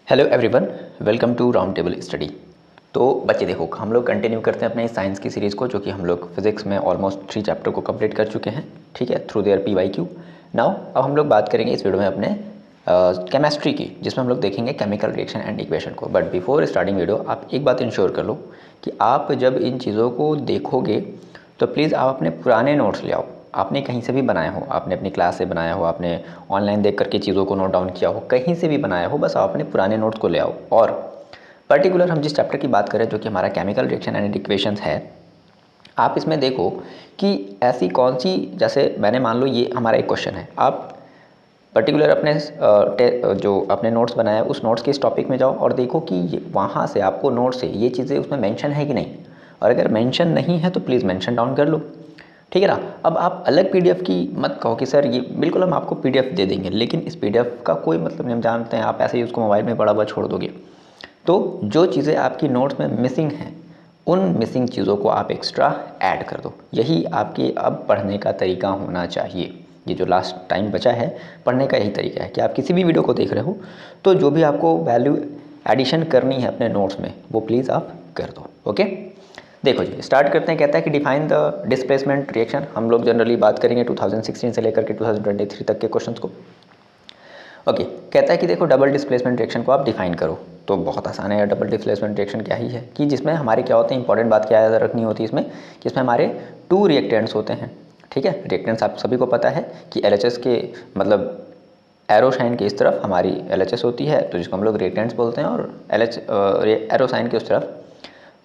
Hello everyone, welcome to round table study. तो बच्चे देखो, हम लोग कंटिन्यू करते हैं अपने साइंस की सीरीज़ को, जो कि हम लोग फिजिक्स में ऑलमोस्ट 3 चैप्टर को कंप्लीट कर चुके हैं। ठीक है, थ्रू देयर PYQ। नाउ अब हम लोग बात करेंगे इस वीडियो में अपने केमिस्ट्री की, जिसमें हम लोग देखेंगे केमिकल रिएक्शन एंड इक्वेशन को। बट बिफोर स्टार्टिंग वीडियो, आप एक बात इंश्योर कर लो कि आप जब इन चीज़ों को देखोगे तो प्लीज़ आप अपने पुराने नोट्स ले आओ। आपने कहीं से भी बनाया हो, आपने अपनी क्लास से बनाया हो, आपने ऑनलाइन देख करके चीज़ों को नोट डाउन किया हो, कहीं से भी बनाया हो, बस आप अपने पुराने नोट्स को ले आओ। और पर्टिकुलर हम जिस चैप्टर की बात करें, जो कि हमारा केमिकल रिएक्शन एंड इक्वेशंस है, आप इसमें देखो कि ऐसी कौन सी, जैसे मैंने मान लो ये हमारा एक क्वेश्चन है, आप पर्टिकुलर अपने जो अपने नोट्स बनाए उस नोट्स के इस टॉपिक में जाओ और देखो कि वहाँ से आपको नोट से ये चीज़ें उसमें मेंशन है कि नहीं। और अगर मेंशन नहीं है तो प्लीज़ मेंशन डाउन कर लो, ठीक है ना। अब आप अलग PDF की मत कहो कि सर ये बिल्कुल हम आपको PDF दे देंगे, लेकिन इस PDF का कोई मतलब नहीं, हम जानते हैं आप ऐसे ही उसको मोबाइल में पड़ा हुआ छोड़ दोगे। तो जो चीज़ें आपकी नोट्स में मिसिंग हैं, उन मिसिंग चीज़ों को आप एक्स्ट्रा ऐड कर दो। यही आपके अब पढ़ने का तरीका होना चाहिए। ये जो लास्ट टाइम बचा है पढ़ने का, यही तरीका है कि आप किसी भी वीडियो को देख रहे हो तो जो भी आपको वैल्यू एडिशन करनी है अपने नोट्स में, वो प्लीज़ आप कर दो। ओके, देखो जी, स्टार्ट करते हैं। कहता है कि डिफाइन द डिस्प्लेसमेंट रिएक्शन। हम लोग जनरली बात करेंगे 2016 से लेकर के 2023 तक के क्वेश्चंस को। ओके, कहता है कि देखो डबल डिस्प्लेसमेंट रिएक्शन को आप डिफाइन करो। तो बहुत आसान है। डबल डिस्प्लेसमेंट रिएक्शन क्या ही है कि जिसमें हमारे क्या होते हैं, इंपॉर्टेंट बात क्या याद रखनी होती है इसमें, कि इसमें हमारे 2 रिएक्टेंट्स होते हैं। ठीक है, रिएक्टेंट्स आप सभी को पता है कि LHS के मतलब एरो साइन के इस तरफ हमारी LHS होती है, तो जिसको हम लोग रिएक्टेंट्स बोलते हैं, और एरो साइन के उस तरफ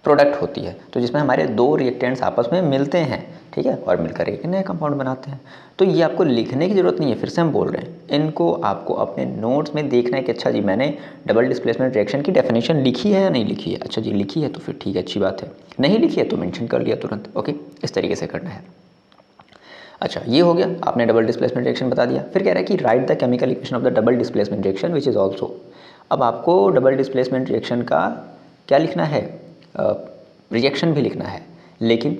प्रोडक्ट होती है। तो जिसमें हमारे 2 रिएक्टेंट्स आपस में मिलते हैं, ठीक है, और मिलकर एक नया कंपाउंड बनाते हैं। तो ये आपको लिखने की ज़रूरत नहीं है, फिर से हम बोल रहे हैं, इनको आपको अपने नोट्स में देखना है कि अच्छा जी मैंने डबल डिस्प्लेसमेंट रिएक्शन की डेफिनेशन लिखी है या नहीं लिखी है। अच्छा जी लिखी है तो फिर ठीक है, अच्छी बात है। नहीं लिखी है तो मेंशन कर लिया तुरंत। ओके, इस तरीके से करना है। अच्छा, ये हो गया, आपने डबल डिस्प्लेसमेंट रिएक्शन बता दिया। फिर कह रहा है कि write the chemical equation of the double displacement reaction which is also. अब आपको डबल डिस्प्लेसमेंट रिएक्शन का क्या लिखना है, रिएक्शन भी लिखना है, लेकिन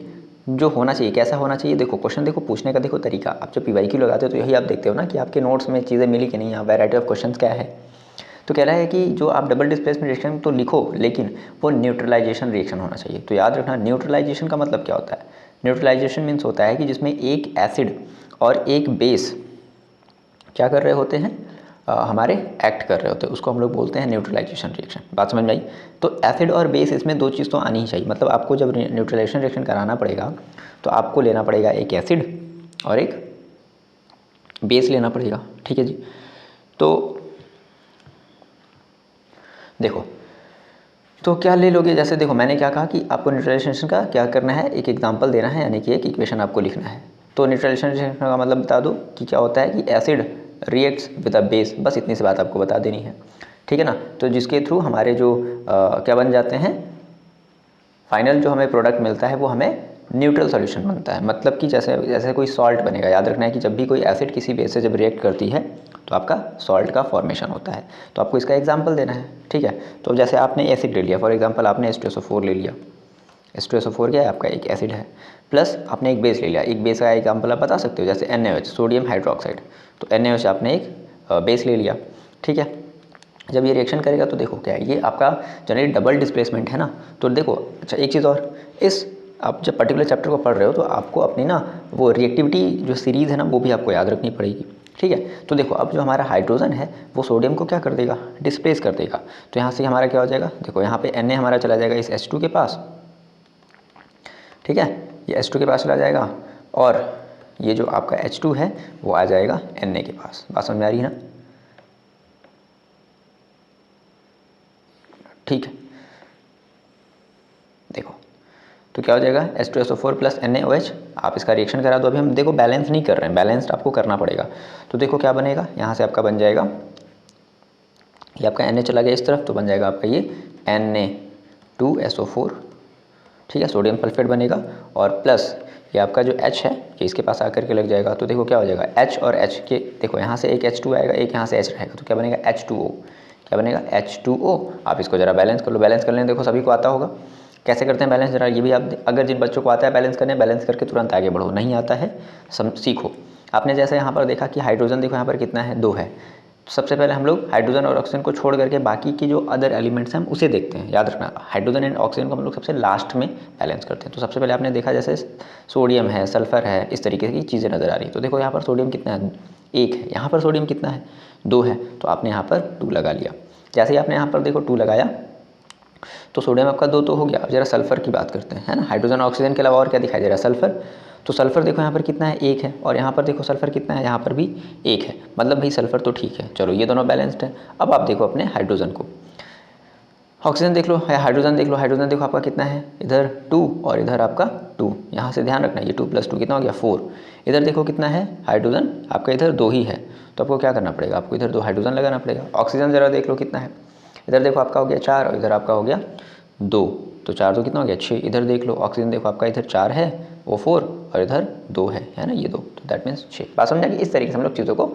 जो होना चाहिए कैसा होना चाहिए। देखो क्वेश्चन, देखो पूछने का देखो तरीका। आप जब PYQ लगाते हो तो यही आप देखते हो ना कि आपके नोट्स में चीज़ें मिली कि नहीं, वैरायटी ऑफ क्वेश्चंस क्या है। तो कह रहा है कि जो आप डबल डिस्प्लेसमेंट रिएक्शन तो लिखो, लेकिन वो न्यूट्रलाइजेशन रिएक्शन होना चाहिए। तो याद रखना, न्यूट्रलाइजेशन का मतलब क्या होता है। न्यूट्रलाइजेशन मीन्स होता है कि जिसमें एक एसिड और एक बेस क्या कर रहे होते हैं, हमारे एक्ट कर रहे होते हैं, उसको हम लोग बोलते हैं न्यूट्रलाइजेशन रिएक्शन। बात समझ में आई। तो एसिड और बेस, इसमें 2 चीज़ तो आनी ही चाहिए। मतलब आपको जब न्यूट्रलाइजेशन रिएक्शन कराना पड़ेगा तो आपको लेना पड़ेगा एक एसिड और एक बेस लेना पड़ेगा। ठीक है जी। तो देखो, तो क्या ले लोगे, जैसे देखो मैंने क्या कहा कि आपको न्यूट्रलाइजेशन का क्या करना है, एक एग्जांपल देना है, यानी कि एक इक्वेशन आपको लिखना है। तो न्यूट्रलाइजेशन रिएक्शन का मतलब बता दो कि क्या होता है कि acid reacts with a base, बस इतनी सी बात आपको बता देनी है। ठीक है ना। तो जिसके थ्रू हमारे जो क्या बन जाते हैं, फाइनल जो हमें प्रोडक्ट मिलता है वो हमें न्यूट्रल सॉल्यूशन बनता है। मतलब कि जैसे जैसे कोई सॉल्ट बनेगा, याद रखना है कि जब भी कोई एसिड किसी बेस से जब रिएक्ट करती है तो आपका सॉल्ट का फॉर्मेशन होता है। तो आपको इसका एग्जांपल देना है। ठीक है, तो जैसे आपने एसिड ले लिया, फॉर एग्जांपल आपने H2SO4 ले लिया। H2SO4 क्या है, आपका एक एसिड है, प्लस आपने एक बेस ले लिया। एक बेस का एग्जांपल आप बता सकते हो, जैसे NaOH, सोडियम हाइड्रोक्साइड। तो NaOH आपने एक बेस ले लिया। ठीक है, जब ये रिएक्शन करेगा तो देखो क्या है, ये आपका जनरली डबल डिस्प्लेसमेंट है ना। तो देखो, अच्छा एक चीज़ और, इस आप जब पर्टिकुलर चैप्टर को पढ़ रहे हो तो आपको अपनी ना वो रिएक्टिविटी जो सीरीज़ है ना, वो भी आपको याद रखनी पड़ेगी। ठीक है, तो देखो अब जो हमारा हाइड्रोजन है वो सोडियम को क्या कर देगा, डिस्प्लेस कर देगा। तो यहाँ से हमारा क्या हो जाएगा, देखो यहाँ पे Na हमारा चला जाएगा इस H2 के पास। ठीक है, ये H2 के पास चला जाएगा, और ये जो आपका H2 है वो आ जाएगा Na के पास। बात समझ में आ रही है ना। ठीक है, देखो तो क्या हो जाएगा, H2SO4 प्लस NaOH। आप इसका रिएक्शन करा दो। अभी हम देखो बैलेंस नहीं कर रहे हैं, बैलेंस्ड आपको करना पड़ेगा। तो देखो क्या बनेगा, यहाँ से आपका बन जाएगा, ये आपका Na चला गया इस तरफ, तो बन जाएगा आपका ये Na2SO4। ठीक है, सोडियम सल्फेट बनेगा, और प्लस ये आपका जो H है ये इसके पास आकर के लग जाएगा। तो देखो क्या हो जाएगा, H और H के, देखो यहाँ से एक H2 आएगा, एक यहाँ से H रहेगा, तो क्या बनेगा H2O। क्या बनेगा H2O। आप इसको ज़रा बैलेंस कर लो, बैलेंस कर लें, देखो सभी को आता होगा कैसे करते हैं बैलेंस, जरा ये भी आप, अगर जिन बच्चों को आता है बैलेंस करने, बैलेंस करके तुरंत आगे बढ़ो, नहीं आता है सीखो। आपने जैसे यहाँ पर देखा कि हाइड्रोजन देखो यहाँ पर कितना है, 2 है, सबसे पहले हम लोग हाइड्रोजन और ऑक्सीजन को छोड़ करके बाकी की जो अदर एलिमेंट्स हैं हम उसे देखते हैं। याद रखना, हाइड्रोजन एंड ऑक्सीजन को हम लोग सबसे लास्ट में बैलेंस करते हैं। तो सबसे पहले आपने देखा जैसे सोडियम है, सल्फर है, इस तरीके की चीज़ें नज़र आ रही है। तो देखो यहाँ पर सोडियम कितना है, 1 है। यहाँ पर सोडियम कितना है, 2 है। तो आपने यहाँ पर 2 लगा लिया। जैसे ही आपने यहाँ पर देखो 2 लगाया तो सोडियम आपका 2 तो हो गया। अब जरा सल्फर की बात करते हैं, है ना। हाइड्रोजन ऑक्सीजन के अलावा और क्या दिखाई दे रहा है, सल्फर। तो सल्फर देखो यहाँ पर कितना है, 1 है। और यहाँ पर देखो सल्फर कितना है, यहाँ पर भी 1 है। मतलब भाई सल्फर तो ठीक है, चलो ये दोनों बैलेंस्ड है। अब आप देखो अपने हाइड्रोजन को, ऑक्सीजन देख लो, हाइड्रोजन देख लो। हाइड्रोजन देखो आपका कितना है, इधर 2 और इधर आपका 2। यहाँ से ध्यान रखना, ये 2 + 2 कितना हो गया, 4। इधर देखो कितना है हाइड्रोजन, आपका इधर 2 ही है। तो आपको क्या करना पड़ेगा, आपको इधर 2 हाइड्रोजन लगाना पड़ेगा। ऑक्सीजन ज़रा देख लो कितना है, इधर देखो आपका हो गया 4 और इधर आपका हो गया 2। तो 4 तो कितना हो गया, 6। इधर देख लो ऑक्सीजन देखो आपका इधर 4 है, वो 4 और इधर 2 है ना, ये 2। तो दैट मीन्स 6। बात समझा कि इस तरीके से हम लोग चीज़ों को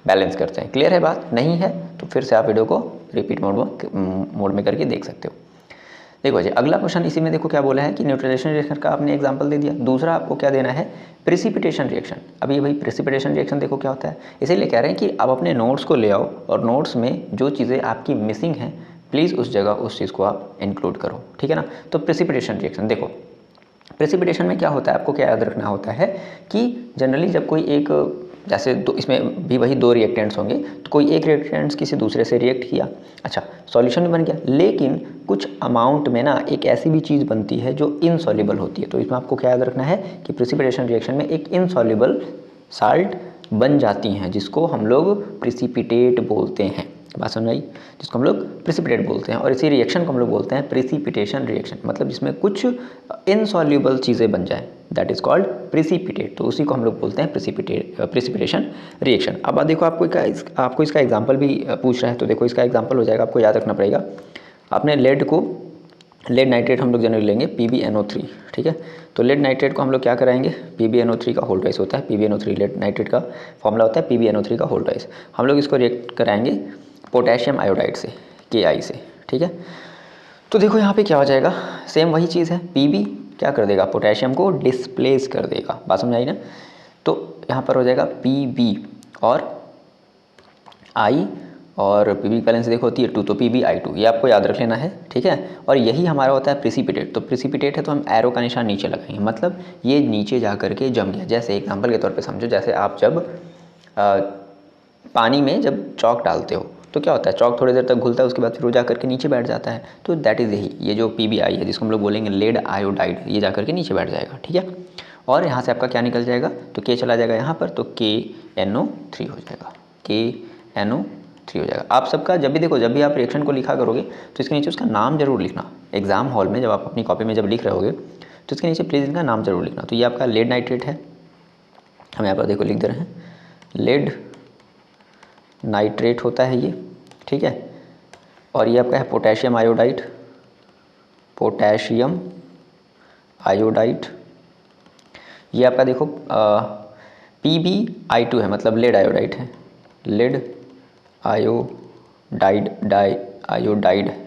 बैलेंस करते हैं। क्लियर है बात, नहीं है तो फिर से आप वीडियो को रिपीट मोड में करके देख सकते हो। देखो जी अगला क्वेश्चन इसी में देखो क्या बोला है कि न्यूट्रलाइजेशन रिएक्शन का आपने एग्जांपल दे दिया। दूसरा आपको क्या देना है, प्रेसिपिटेशन रिएक्शन। अभी भाई प्रेसिपिटेशन रिएक्शन देखो क्या होता है, इसीलिए कह रहे हैं कि आप अपने नोट्स को ले आओ और नोट्स में जो चीज़ें आपकी मिसिंग हैं प्लीज़ उस जगह उस चीज़ को आप इंक्लूड करो, ठीक है ना। तो प्रेसिपिटेशन रिएक्शन देखो, प्रेसिपिटेशन में क्या होता है, आपको क्या याद रखना होता है कि जनरली जब कोई एक, जैसे दो, इसमें भी वही 2 रिएक्टेंट्स होंगे, तो कोई एक रिएक्टेंट्स किसी दूसरे से रिएक्ट किया, अच्छा सॉल्यूशन भी बन गया, लेकिन कुछ अमाउंट में ना एक ऐसी भी चीज़ बनती है जो इनसॉल्युबल होती है। तो इसमें आपको क्या याद रखना है कि प्रेसिपिटेशन रिएक्शन में एक इनसॉल्युबल साल्ट बन जाती हैं जिसको हम लोग प्रेसिपिटेट बोलते हैं। बात समझ आई, जिसको हम लोग प्रेसिपिटेट बोलते हैं। और इसी रिएक्शन को हम लोग बोलते हैं प्रेसिपिटेशन रिएक्शन, मतलब जिसमें कुछ इनसॉल्युबल चीज़ें बन जाए, दैट इज़ कॉल्ड प्रेसिपिटेट। तो उसी को हम लोग बोलते हैं प्रेसिपिटेशन रिएक्शन। अब देखो आपको इसका एग्जाम्पल भी पूछ रहा है, तो देखो इसका एग्जाम्पल हो जाएगा, आपको याद रखना पड़ेगा। आपने लेड नाइट्रेट हम लोग जनरली लेंगे PbNO3, ठीक है। तो लेड नाइट्रेट को हम लोग क्या कराएंगे, PbNO3 का होल ट्वाइस होता है, PbNO3 लेड नाइट्रेट का फॉर्मूला होता है PbNO3 का होल ट्वाइस। हम लोग इसको रिएक्ट कराएंगे पोटेशियम आयोडाइड से, Ki से, ठीक है। तो देखो यहाँ पे क्या हो जाएगा, सेम वही चीज़ है, Pb क्या कर देगा, पोटेशियम को डिस्प्लेस कर देगा। बात समझ आई ना। तो यहाँ पर हो जाएगा Pb और I, और Pb की बैलेंस देखो होती है 2, तो PbI2, ये आपको याद रख लेना है, ठीक है। और यही हमारा होता है प्रेसिपिटेट। तो प्रेसिपिटेट है तो हम एरो का निशान नीचे लगाएंगे, मतलब ये नीचे जा कर के जम गया। जैसे एग्जांपल के तौर पे समझो, जैसे आप जब पानी में जब चॉक डालते हो तो क्या होता है, चॉक थोड़ी देर तक घुलता है, उसके बाद फिर वो जा करके नीचे बैठ जाता है। तो दैट इज़ यही, ये जो PbI है जिसको हम लोग बोलेंगे लेड आयोडाइड, ये जा करके नीचे बैठ जाएगा, ठीक है। और यहाँ से आपका क्या निकल जाएगा, तो K चला जाएगा यहाँ पर, तो KNO3 हो जाएगा, KNO3 हो जाएगा। आप सबका जब भी देखो, जब भी आप रिएक्शन को लिखा करोगे तो इसके नीचे उसका नाम जरूर लिखना। एग्जाम हॉल में जब आप अपनी कॉपी में जब लिख रहे होगे तो इसके नीचे प्लीज़ इनका नाम जरूर लिखना। तो ये आपका लेड नाइट्रेट है, हम यहाँ पर देखो लिख दे रहे हैं, लेड नाइट्रेट होता है ये, ठीक है। और ये आपका है पोटेशियम आयोडाइड, पोटेशियम आयोडाइड। ये आपका देखो PbI2 है, मतलब लेड आयोडाइड है, लेड आयोडाइड,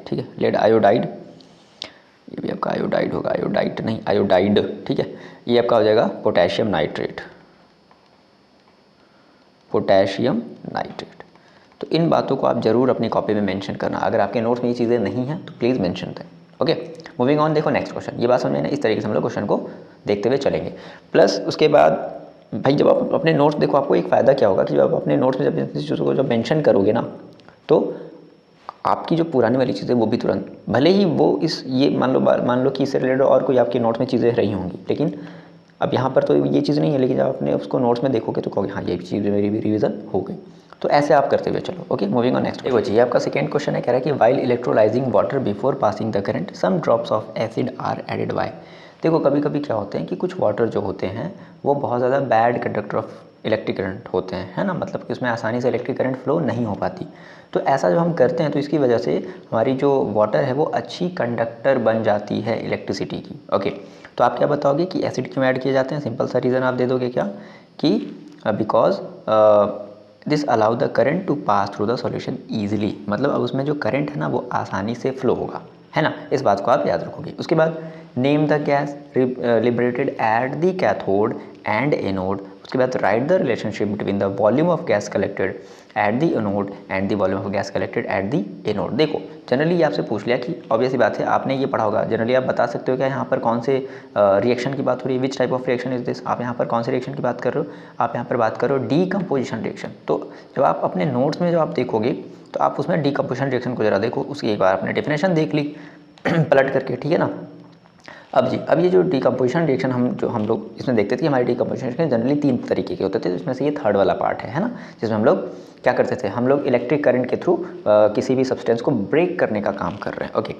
ठीक है, लेड आयोडाइड। ये भी आपका आयोडाइड होगा, आयोडाइड नहीं, आयोडाइड, ठीक है। ये आपका हो जाएगा पोटेशियम नाइट्रेट, पोटेशियम नाइट्रेट। तो इन बातों को आप जरूर अपनी कॉपी में मेंशन करना। अगर आपके नोट्स में ये चीज़ें नहीं हैं तो प्लीज़ मेंशन दें। Okay, moving on. देखो नेक्स्ट क्वेश्चन, ये बात समझ में, इस तरीके से हम लोग क्वेश्चन को देखते हुए चलेंगे। प्लस उसके बाद भाई जब आप अपने नोट्स देखो, आपको एक फ़ायदा क्या होगा कि जब आप अपने नोट्स में जब इस चीज़ों को जब मेंशन करोगे ना, तो आपकी जो पुरानी वाली चीज़ें वो भी तुरंत, भले ही वो ये मान लो कि इससे रिलेटेड और कोई आपकी नोट्स में चीज़ें रही होंगी, लेकिन अब यहाँ पर तो ये चीज़ नहीं है, लेकिन जब आपने उसको नोट्स में देखोगे तो कहोगे हाँ ये भी चीज़ मेरी भी रिवीजन हो गई। तो ऐसे आप करते हुए चलो। Okay, moving on next. देखो जी, आपका सेकंड क्वेश्चन है, कह रहा है कि while electrolysing water before passing the current some drops of acid are added by. देखो कभी कभी क्या होते हैं कि कुछ वाटर जो होते हैं वो बहुत ज़्यादा bad conductor of electric current होते हैं, है ना, मतलब कि उसमें आसानी से इलेक्ट्रिक करंट फ्लो नहीं हो पाती। तो ऐसा जो हम करते हैं तो इसकी वजह से हमारी जो वाटर है वो अच्छी कंडक्टर बन जाती है इलेक्ट्रिसिटी की। ओके, तो आप क्या बताओगे कि एसिड क्यों ऐड किए जाते हैं? सिंपल सा रीज़न आप दे दोगे क्या, कि because this allow the current to pass through the solution easily, मतलब अब उसमें जो करंट है ना वो आसानी से फ्लो होगा, है ना। इस बात को आप याद रखोगे। उसके बाद name the gas liberated at the cathode and anode उसके बाद right the relationship between the volume of gas collected at the anode and the volume of gas collected at the anode. देखो जनरली आपसे पूछ लिया कि obvious बात है, आपने ये पढ़ा होगा, जनरली आप बता सकते हो क्या यहाँ पर कौन से रिएक्शन की बात हो रही है, which type of reaction is this. आप यहाँ पर कौन से रिएक्शन की बात कर रहे हो, आप यहाँ पर बात कर रहे हो डीकम्पोजिशन रिएक्शन। तो जब आप अपने नोट्स में जब आप देखोगे तो आप उसमें डीकम्पोजिशन रिएक्शन को जरा देखो, उसकी एक बार आपने डेफिनेशन देख ली पलट करके, ठीक है ना। अब ये जो डीकम्पोजिशन रिएक्शन हम लोग इसमें देखते थे कि हमारी डीकम्पोजिशन रिएक्शन जनरली 3 तरीके के होते थे, जिसमें से ये थर्ड वाला पार्ट है ना, जिसमें हम लोग क्या करते थे, हम लोग इलेक्ट्रिक करंट के थ्रू किसी भी सब्सटेंस को ब्रेक करने का काम कर रहे हैं। ओके,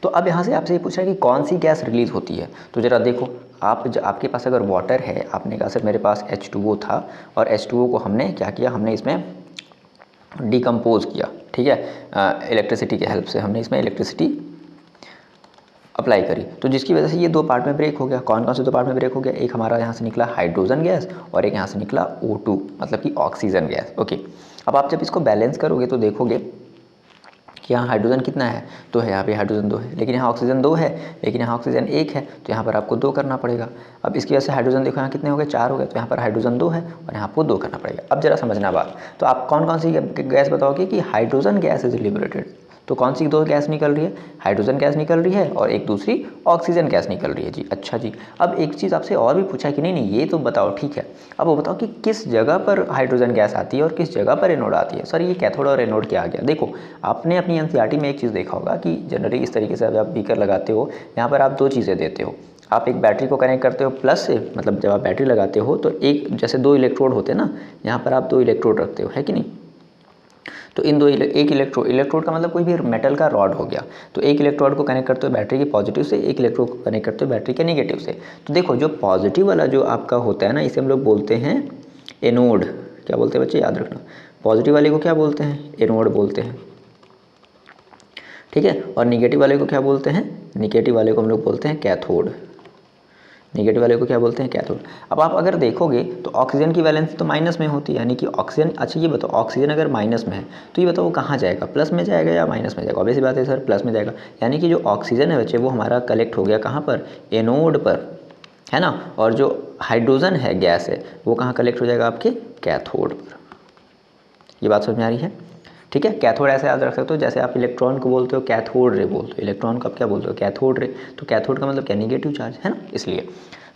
तो अब यहाँ से आपसे ये पूछ रहा है कि कौन सी गैस रिलीज होती है। तो ज़रा देखो, आपके पास अगर वाटर है, आपने कहा सर मेरे पास H2O था और H2O को हमने क्या किया, हमने इसमें डिकम्पोज किया, ठीक है, इलेक्ट्रिसिटी के हेल्प से हमने इसमें इलेक्ट्रिसिटी अप्लाई करी, तो जिसकी वजह से ये 2 पार्ट में ब्रेक हो गया। कौन कौन से 2 पार्ट में ब्रेक हो गया, एक हमारा यहाँ से निकला हाइड्रोजन गैस और एक यहाँ से निकला O2 मतलब कि ऑक्सीजन गैस। ओके, अब आप जब इसको बैलेंस करोगे तो देखोगे कि यहाँ हाइड्रोजन कितना है, तो है यहाँ पे हाइड्रोजन 2 है, लेकिन यहाँ ऑक्सीजन 2 है, लेकिन यहाँ ऑक्सीजन 1 है, तो यहाँ पर आपको 2 करना पड़ेगा। अब इसकी वजह से हाइड्रोजन देखो यहाँ कितने हो गए, 4 हो गए, तो यहाँ पर हाइड्रोजन 2 है और यहाँ आपको 2 करना पड़ेगा। अब जरा समझना बात, तो आप कौन कौन सी गैस बताओगे कि हाइड्रोजन गैस इज लिबरेटेड, तो कौन सी 2 गैस निकल रही है, हाइड्रोजन गैस निकल रही है और एक दूसरी ऑक्सीजन गैस निकल रही है जी। अच्छा जी, अब एक चीज़ आपसे और भी पूछा है कि नहीं ये तो बताओ, ठीक है, अब वो बताओ कि किस जगह पर हाइड्रोजन गैस आती है और किस जगह पर एनोड आती है। सर ये कैथोड और एनोड क्या आ गया। देखो आपने अपनी एनसीईआरटी में एक चीज़ देखा होगा कि जनरली इस तरीके से आप बीकर लगाते हो, यहाँ पर आप 2 चीज़ें देते हो, आप एक बैटरी को कनेक्ट करते हो प्लस से, मतलब जब आप बैटरी लगाते हो तो एक जैसे 2 इलेक्ट्रोड होते हैं ना, यहाँ पर आप 2 इलेक्ट्रोड रखते हो, है कि नहीं। तो इन 2 एक इलेक्ट्रोड का मतलब कोई भी मेटल का रॉड हो गया, तो एक इलेक्ट्रोड को कनेक्ट करते हो बैटरी के पॉजिटिव से, एक इलेक्ट्रोड को कनेक्ट करते हो बैटरी के नेगेटिव से। तो देखो जो पॉजिटिव वाला जो आपका होता है ना, इसे हम लोग बोलते हैं एनोड। क्या बोलते हैं बच्चे, याद रखना, पॉजिटिव वाले को क्या बोलते हैं, एनोड बोलते हैं, ठीक है। और निगेटिव वाले को क्या बोलते हैं, निगेटिव वाले को हम लोग बोलते हैं कैथोड, निगेटिव वाले को क्या बोलते हैं, कैथोड। अब आप अगर देखोगे तो ऑक्सीजन की वैलेंसी तो माइनस में होती है, यानी कि ऑक्सीजन, अच्छा ये बताओ ऑक्सीजन अगर माइनस में है तो ये बताओ वो कहाँ जाएगा, प्लस में जाएगा या माइनस में जाएगा। ऑब्वियस बात है सर प्लस में जाएगा, यानी कि जो ऑक्सीजन है बच्चे वो हमारा कलेक्ट हो गया कहाँ पर, एनोड पर, है ना। और जो हाइड्रोजन है गैस है वो कहाँ कलेक्ट हो जाएगा, आपके कैथोड पर। ये बात समझ में आ रही है, ठीक है। कैथोड ऐसे याद रख सकते हो, जैसे आप इलेक्ट्रॉन को बोलते हो कैथोड रे बोलते हो, इलेक्ट्रॉन को आप क्या बोलते हो, कैथोड रे। तो कैथोड का मतलब क्या, निगेटिव चार्ज, है ना, इसलिए।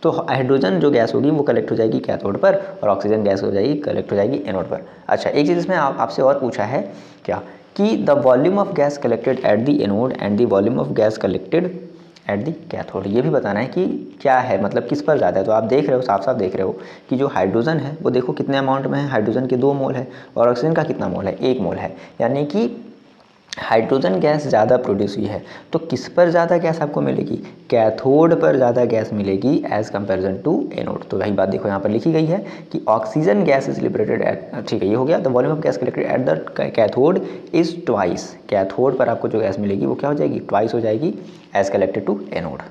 तो हाइड्रोजन जो गैस होगी वो कलेक्ट हो जाएगी कैथोड पर और ऑक्सीजन गैस हो जाएगी कलेक्ट हो जाएगी एनोड पर। अच्छा एक चीज़ इसमें आपसे और पूछा है क्या, कि the volume of gas collected at the anode and the volume of gas collected at the cathode, ये भी बताना है कि क्या है, मतलब किस पर ज़्यादा है। तो आप देख रहे हो, साफ साफ देख रहे हो कि जो हाइड्रोजन है वो देखो कितने अमाउंट में है, हाइड्रोजन के 2 मोल है और ऑक्सीजन का कितना मोल है, 1 मोल है, यानी कि हाइड्रोजन गैस ज़्यादा प्रोड्यूस हुई है। तो किस पर ज़्यादा गैस आपको मिलेगी, कैथोड पर ज़्यादा गैस मिलेगी एज कंपेरिजन टू एनोड। तो वही बात देखो यहाँ पर लिखी गई है कि oxygen gas is liberated at, ठीक है ये हो गया, the volume of gas collected at the cathode is twice, cathode पर आपको जो गैस मिलेगी वो क्या हो जाएगी, ट्वाइस हो जाएगी एज कलेक्टेड टू एनोड।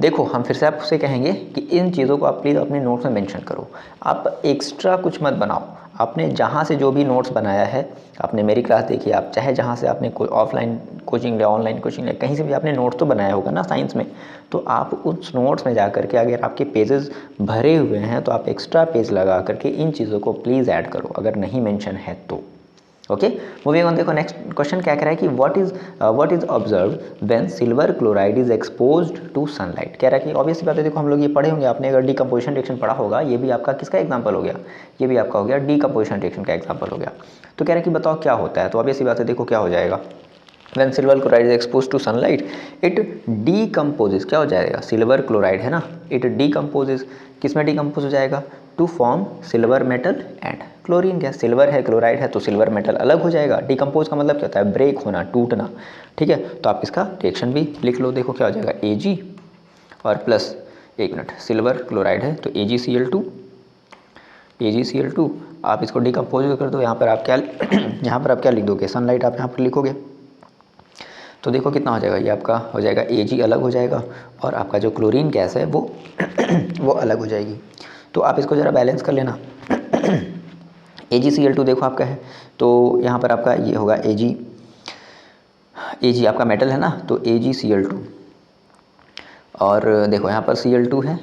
देखो हम फिर से आपसे कहेंगे कि इन चीज़ों को आप प्लीज़ अपने नोट्स में मेंशन करो, आप एक्स्ट्रा कुछ मत बनाओ। आपने जहाँ से जो भी नोट्स बनाया है, आपने मेरी क्लास देखी, आप चाहे जहाँ से आपने कोई ऑफलाइन कोचिंग लिया, ऑनलाइन कोचिंग लिया, कहीं से भी आपने नोट्स तो बनाया होगा ना साइंस में, तो आप उस नोट्स में जा करके अगर आपके पेजेस भरे हुए हैं तो आप एक्स्ट्रा पेज लगा करके इन चीज़ों को प्लीज़ ऐड करो, अगर नहीं मेंशन है तो। ओके, मूविंग ऑन, देखो नेक्स्ट क्वेश्चन क्या कह रहा है कि what is observe when silver chloride is exposed to sunlight. कह रहा है कि ऑब्वियसली बात है, देखो हम लोग ये पढ़े होंगे, आपने अगर डीकम्पोजिशन रिएक्शन पढ़ा होगा, ये भी आपका किसका एग्जांपल हो गया, ये भी आपका हो गया डीकम्पोजिशन रिएक्शन का एग्जांपल हो गया। तो कह रहा है कि बताओ क्या होता है, तो ऑब्वियसली बात है देखो क्या हो जाएगा, when silver chloride is expose to sunlight it decomposes, क्या हो जाएगा, सिल्वर क्लोराइड है ना, इट डीकम्पोजेज, किस में डीकम्पोज हो जाएगा, to form silver metal and chlorine gas. Silver है क्लोराइड है तो सिल्वर मेटल अलग हो जाएगा, डीकम्पोज का मतलब क्या होता है, ब्रेक होना, टूटना, ठीक है। तो आप इसका रिएक्शन भी लिख लो, देखो क्या हो जाएगा, Ag और प्लस, एक मिनट, सिल्वर क्लोराइड है तो AgCl2, AgCl2, आप इसको डीकम्पोज कर दो, यहाँ पर आप क्या यहाँ पर आप क्या लिख दोगे, सनलाइट आप यहाँ पर लिखोगे, तो देखो कितना हो जाएगा, ये आपका हो जाएगा Ag अलग हो जाएगा और आपका जो क्लोरीन गैस है वो वो अलग हो जाएगी। तो आप इसको ज़रा बैलेंस कर लेना। AgCl2 देखो आपका है, तो यहाँ पर आपका ये होगा Ag आपका मेटल है ना, तो AgCl2 और देखो यहाँ पर Cl2 है,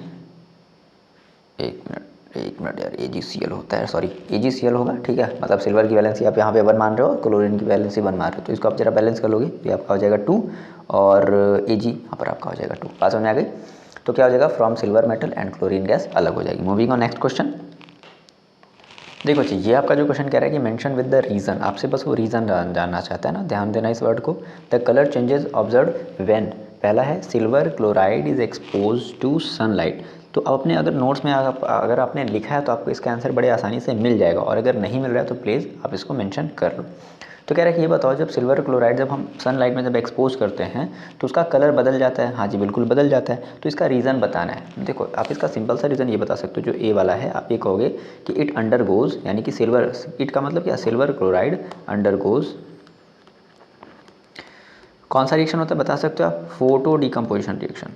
एक एक मिनट यार, AgCl होता है, सॉरी AgCl होगा, ठीक है। मतलब सिल्वर की वैलेंसी आप यहाँ पे 1 मान रहे हो, क्लोरीन की वैलेंसी 1 मान रहे हो, तो इसको आप जरा बैलेंस कर लोगे तो ये आपका हो जाएगा 2 और Ag यहाँ पर आपका हो जाएगा 2। बात समझ में आ गई? तो क्या हो जाएगा, from silver metal and chlorine gas अलग हो जाएगी। Moving on next question. देखो जी, ये आपका जो क्वेश्चन कह रहा है कि मेंशन विद द रीज़न, आपसे बस वो रीज़न जानना चाहता है ना, ध्यान देना इस वर्ड को। The colour changes observe when, पहला है silver chloride is expose to sunlight. तो अब अपने अगर नोट्स में अगर आपने लिखा है तो आपको इसका आंसर बड़े आसानी से मिल जाएगा, और अगर नहीं मिल रहा है तो प्लीज़ आप इसको मेंशन कर लो। तो कह रहा है कि ये बताओ, जब सिल्वर क्लोराइड जब हम सनलाइट में जब एक्सपोज करते हैं तो उसका कलर बदल जाता है। हाँ जी बिल्कुल बदल जाता है, तो इसका रीज़न बताना है। देखो आप इसका सिंपल सा रीज़न ये बता सकते हो, जो ए वाला है, आप ये कहोगे कि इट अंडरगोज, यानी कि सिल्वर, इट का मतलब क्या, सिल्वर क्लोराइड अंडरगोज, कौन सा रिएक्शन होता है बता सकते हो आप, photo decomposition reaction,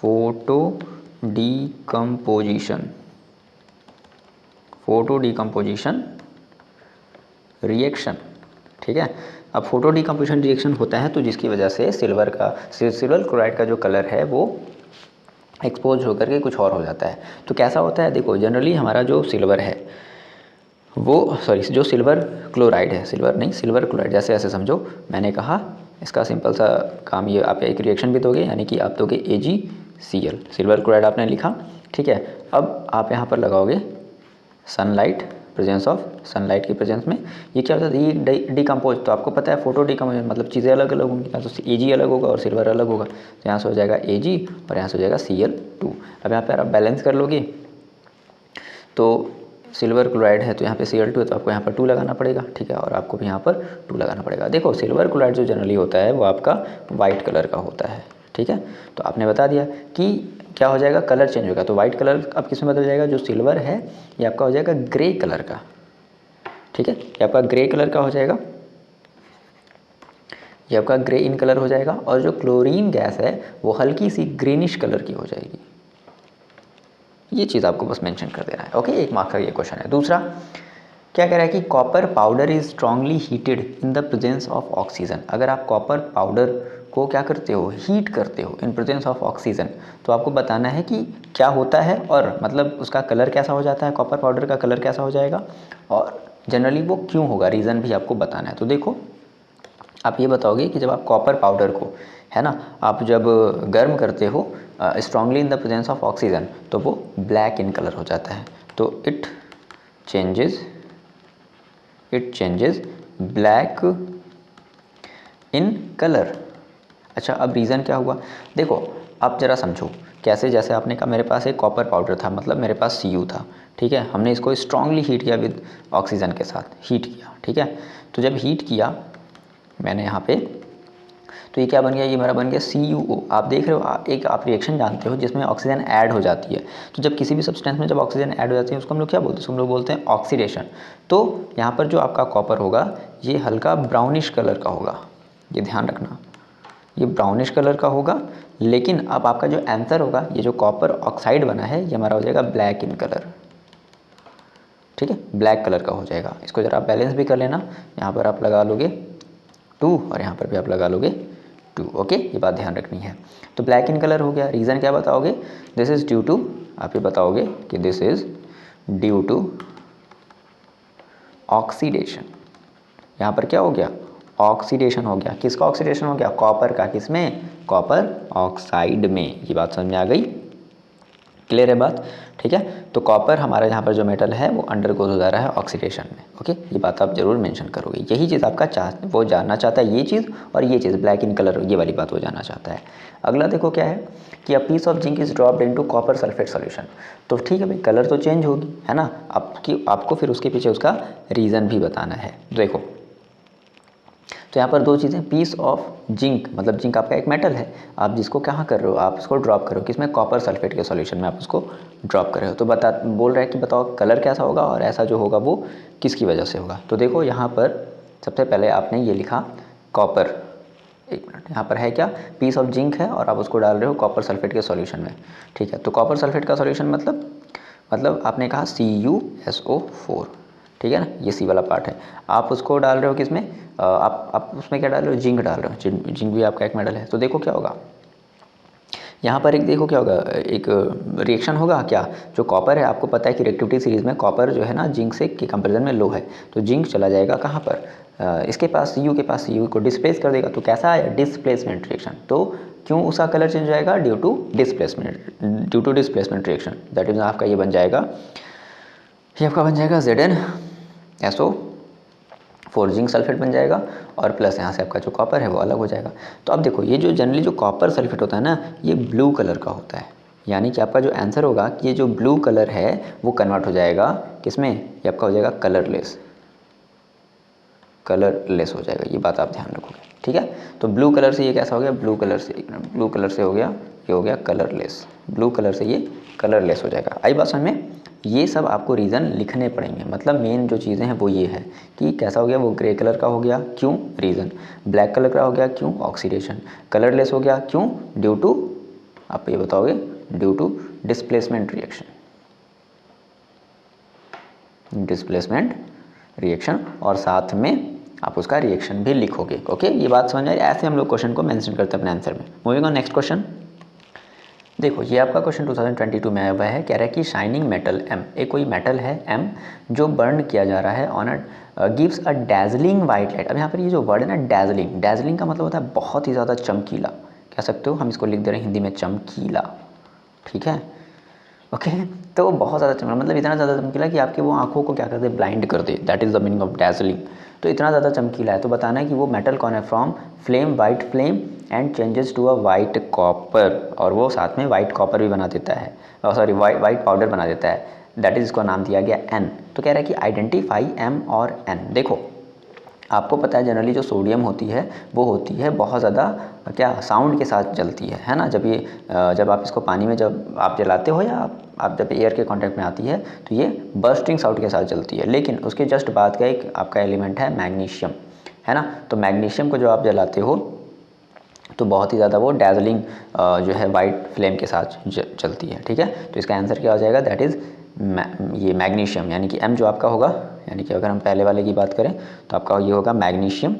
photo decomposition, photo decomposition reaction, ठीक है। अब फोटो डिकम्पोजिशन रिएक्शन होता है तो जिसकी वजह से सिल्वर क्लोराइड का जो कलर है वो एक्सपोज होकर के कुछ और हो जाता है। तो कैसा होता है, देखो जनरली हमारा जो सिल्वर है वो, सॉरी जो सिल्वर क्लोराइड है, सिल्वर क्लोराइड, जैसे ऐसे समझो, मैंने कहा इसका सिंपल सा काम, ये आप एक रिएक्शन भी दोगे, यानी कि आप दोगे AgCl, सिल्वर क्लोराइड आपने लिखा, ठीक है। अब आप यहाँ पर लगाओगे सनलाइट, प्रेजेंस ऑफ सनलाइट की प्रेजेंस में ये क्या होता है, ये डिकम्पोज, तो आपको पता है फोटो डिकम्पोज मतलब चीज़ें अलग अलग होंगी, या तो Ag अलग होगा और सिल्वर अलग होगा, तो यहाँ से हो जाएगा Ag और यहाँ से हो जाएगा Cl2। अब यहाँ पर आप बैलेंस कर लोगे तो सिल्वर क्लोराइड है तो यहाँ पे Cl2 है तो आपको यहाँ पर 2 लगाना पड़ेगा, ठीक है, और आपको भी यहाँ पर 2 लगाना पड़ेगा। देखो सिल्वर क्लोराइड जो जनरली होता है वो आपका वाइट कलर का होता है, ठीक है। तो आपने बता दिया कि क्या हो जाएगा, कलर चेंज होगा, तो वाइट कलर अब किस में बदल जाएगा, जो सिल्वर है ये आपका हो जाएगा ग्रे कलर का, ठीक है, ये आपका ग्रे कलर का हो जाएगा, ये आपका ग्रे इन कलर हो जाएगा, और जो क्लोरीन गैस है वो हल्की सी ग्रीनिश कलर की हो जाएगी। ये चीज़ आपको बस मेंशन कर देना है, ओके। 1 मार्क्स का ये क्वेश्चन है। दूसरा क्या कह रहा है कि copper powder is strongly heated in the presence of oxygen. अगर आप कॉपर पाउडर को क्या करते हो, हीट करते हो इन प्रेजेंस ऑफ ऑक्सीजन, तो आपको बताना है कि क्या होता है, और मतलब उसका कलर कैसा हो जाता है, कॉपर पाउडर का कलर कैसा हो जाएगा, और जनरली वो क्यों होगा, रीज़न भी आपको बताना है। तो देखो आप ये बताओगे कि जब आप कॉपर पाउडर को, है ना, आप जब गर्म करते हो strongly in the presence of oxygen, तो वो ब्लैक इन कलर हो जाता है, तो it changes black in colour. अच्छा अब रीज़न क्या हुआ, देखो आप ज़रा समझो कैसे, जैसे आपने कहा मेरे पास एक कॉपर पाउडर था, मतलब मेरे पास Cu था, ठीक है, हमने इसको स्ट्रांगली हीट किया विद ऑक्सीजन के साथ, हीट किया, ठीक है। तो जब हीट किया मैंने यहाँ पे, तो ये क्या बन गया, ये मेरा बन गया CuO। आप देख रहे हो, एक आप रिएक्शन जानते हो जिसमें ऑक्सीजन ऐड हो जाती है, तो जब किसी भी सब्सटेंस में जब ऑक्सीजन ऐड हो जाती है उसको हम लोग क्या बोलते हैं, उसको हम लोग बोलते हैं ऑक्सीडेशन। तो यहाँ पर जो आपका कॉपर होगा ये हल्का ब्राउनिश कलर का होगा, ये ध्यान रखना, ये ब्राउनिश कलर का होगा, लेकिन अब आपका जो आंसर होगा, ये जो कॉपर ऑक्साइड बना है ये हमारा हो जाएगा ब्लैक इन कलर, ठीक है, ब्लैक कलर का हो जाएगा। इसको ज़रा आप बैलेंस भी कर लेना, यहाँ पर आप लगा लोगे 2 और यहाँ पर भी आप लगा लोगे 2, ओके, ये बात ध्यान रखनी है। तो ब्लैक इन कलर हो गया, रीज़न क्या बताओगे, दिस इज़ ड्यू टू, आप ये बताओगे कि this is due to oxidation. यहाँ पर क्या हो गया, ऑक्सीडेशन हो गया, किसका ऑक्सीडेशन हो गया, कॉपर का, किसमें, कॉपर ऑक्साइड में। ये बात समझ में आ गई, क्लियर है बात, ठीक है। तो कॉपर हमारा यहाँ पर जो मेटल है वो अंडरगोज हो जा रहा है ऑक्सीडेशन में, ओके, ये बात आप जरूर मेंशन करोगे। यही चीज़ आपका वो जानना चाहता है, ये चीज़, और ये चीज़ ब्लैक इन कलर, ये वाली बात वो जानना चाहता है। अगला देखो क्या है कि a piece of zinc is dropped into copper sulphate solution. तो ठीक है भाई, कलर तो चेंज होगी, है ना, आपको फिर उसके पीछे उसका रीज़न भी बताना है। देखो तो यहाँ पर 2 चीज़ें, पीस ऑफ जिंक, मतलब जिंक आपका एक मेटल है, आप जिसको कहाँ कर रहे हो, आप उसको ड्रॉप कर रहे हो, किसमें, कॉपर सल्फेट के सॉल्यूशन में आप उसको ड्रॉप कर रहे हो। तो बोल रहा है कि बताओ कलर कैसा होगा, और ऐसा जो होगा वो किसकी वजह से होगा। तो देखो यहाँ पर सबसे पहले आपने ये लिखा कॉपर, एक मिनट, यहाँ पर है क्या, पीस ऑफ जिंक है और आप उसको डाल रहे हो कॉपर सल्फेट के सॉल्यूशन में, ठीक है। तो कॉपर सल्फेट का सॉल्यूशन मतलब आपने कहा CuSO4, ठीक है ना, ये सी वाला पार्ट है, आप उसको डाल रहे हो किसमें, आप उसमें क्या डाल रहे हो, जिंक डाल रहे हो, जिंक भी आपका एक मेटल है। तो देखो क्या होगा, यहाँ पर एक देखो क्या होगा, एक रिएक्शन होगा क्या, जो कॉपर है आपको पता है कि रिएक्टिविटी सीरीज में कॉपर जो है ना जिंक से के कंपेरिजन में लो है, तो जिंक चला जाएगा कहाँ पर, इसके पास यू के पास, यू को डिस्प्लेस कर देगा, तो कैसा है डिस्प्लेसमेंट रिएक्शन। तो क्यों उसका कलर चेंज हो जाएगा, due to displacement reaction, that is आपका ये बन जाएगा, ये आपका बन जाएगा ZnSO4 जिंक सल्फेट बन जाएगा, और प्लस यहाँ से आपका जो कॉपर है वो अलग हो जाएगा। तो अब देखो ये जो जनरली जो कॉपर सल्फेट होता है ना, ये ब्लू कलर का होता है, यानी कि आपका जो आंसर होगा कि ये जो ब्लू कलर है वो कन्वर्ट हो जाएगा किसमें, ये आपका हो जाएगा कलरलेस हो जाएगा, ये बात आप ध्यान रखोगे, ठीक है। तो ब्लू कलर से ये कैसा हो गया, ब्लू कलर से हो गया, ये हो गया कलरलेस, ब्लू कलर से ये कलरलेस हो जाएगा। आई बात समझ में। ये सब आपको रीज़न लिखने पड़ेंगे, मतलब मेन जो चीज़ें हैं वो ये है कि कैसा हो गया, वो ग्रे कलर का हो गया, क्यों, रीज़न, ब्लैक कलर का हो गया, क्यों, ऑक्सीडेशन, कलरलेस हो गया, क्यों, ड्यू टू, आप ये बताओगे, ड्यू टू डिस्प्लेसमेंट रिएक्शन, और साथ में आप उसका रिएक्शन भी लिखोगे। ओके, ये बात समझ आई। ऐसे हम लोग क्वेश्चन को मेंशन करते हैं अपने आंसर में। Moving on next question. देखो ये आपका क्वेश्चन 2022 में आया हुआ है, कह रहा है कि शाइनिंग मेटल M, एक कोई मेटल है M जो बर्न किया जा रहा है on gives a dazzling white light. अब यहाँ पर ये जो वर्ड है ना डैजलिंग का मतलब होता है बहुत ही ज़्यादा चमकीला, कह सकते हो, हम इसको लिख दे रहे हैं हिंदी में चमकीला, ठीक है। ओके, तो बहुत ज़्यादा चमकीला मतलब इतना ज़्यादा चमकीला कि आपकी वो आंखों को क्या कर दे, ब्लाइंड कर दे, that is the meaning of dazzling. तो इतना ज़्यादा चमकीला है, तो बताना है कि वो मेटल कौन है, from flame, white flame and changes to a white copper, और वो साथ में वाइट कॉपर भी बना देता है, सॉरी वाइट पाउडर बना देता है, दैट इज़ इसका नाम दिया गया N। तो कह रहा है कि आइडेंटिफाई M और N। देखो आपको पता है जनरली जो सोडियम होती है वो होती है बहुत ज़्यादा क्या, साउंड के साथ जलती है ना। जब आप इसको पानी में जब आप जलाते हो या आप जब एयर के कांटेक्ट में आती है तो ये बर्स्टिंग साउंड के साथ जलती है, लेकिन उसके जस्ट बाद का एक आपका एलिमेंट है मैग्नीशियम, है ना। तो मैग्नीशियम को जो आप जलाते हो तो बहुत ही ज़्यादा वो डैजलिंग जो है वाइट फ्लेम के साथ चलती है, ठीक है। तो इसका आंसर क्या हो जाएगा, दैट इज़ ये मैग्नीशियम, यानी कि M जो आपका होगा, यानी कि अगर हम पहले वाले की बात करें तो आपका ये होगा मैग्नीशियम,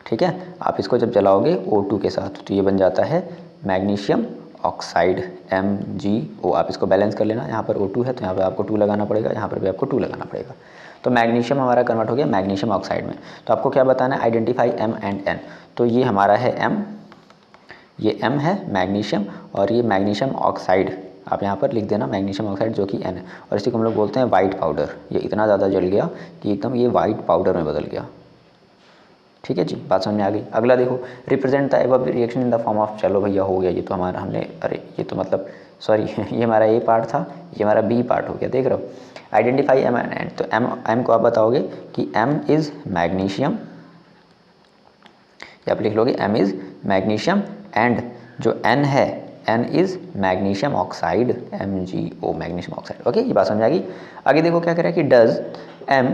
ठीक है। आप इसको जब जलाओगे O2 के साथ तो ये बन जाता है मैग्नीशियम ऑक्साइड MgO। आप इसको बैलेंस कर लेना, यहाँ पर O2 है तो यहाँ पर आपको 2 लगाना पड़ेगा, यहाँ पर भी आपको 2 लगाना पड़ेगा। तो मैग्नीशियम हमारा कन्वर्ट हो गया मैग्नीशियम ऑक्साइड में। तो आपको क्या बताना है, आइडेंटिफाई M एंड N। तो ये हमारा है M, ये M है मैग्नीशियम, और ये मैग्नीशियम ऑक्साइड आप यहाँ पर लिख देना, मैग्नीशियम ऑक्साइड जो कि N है, और इसी को हम लोग बोलते हैं वाइट पाउडर। ये इतना ज़्यादा जल गया कि एकदम ये वाइट पाउडर में बदल गया, ठीक है जी, बात समझ में आ गई। अगला देखो, represent the above reaction in the form of, चलो भैया हो गया ये तो हमारा, हमने अरे ये तो मतलब सॉरी ये हमारा A पार्ट था, ये हमारा B पार्ट हो गया, देख रहे हो। आइडेंटिफाई M एंड N, तो M को आप बताओगे कि M इज़ मैग्नीशियम, या आप लिख लोगे M इज़ मैग्नीशियम, एंड जो N है N is magnesium oxide MgO, magnesium oxide. Okay, ये बात समझ आ गई। आगे देखो क्या कह रहा है कि डज M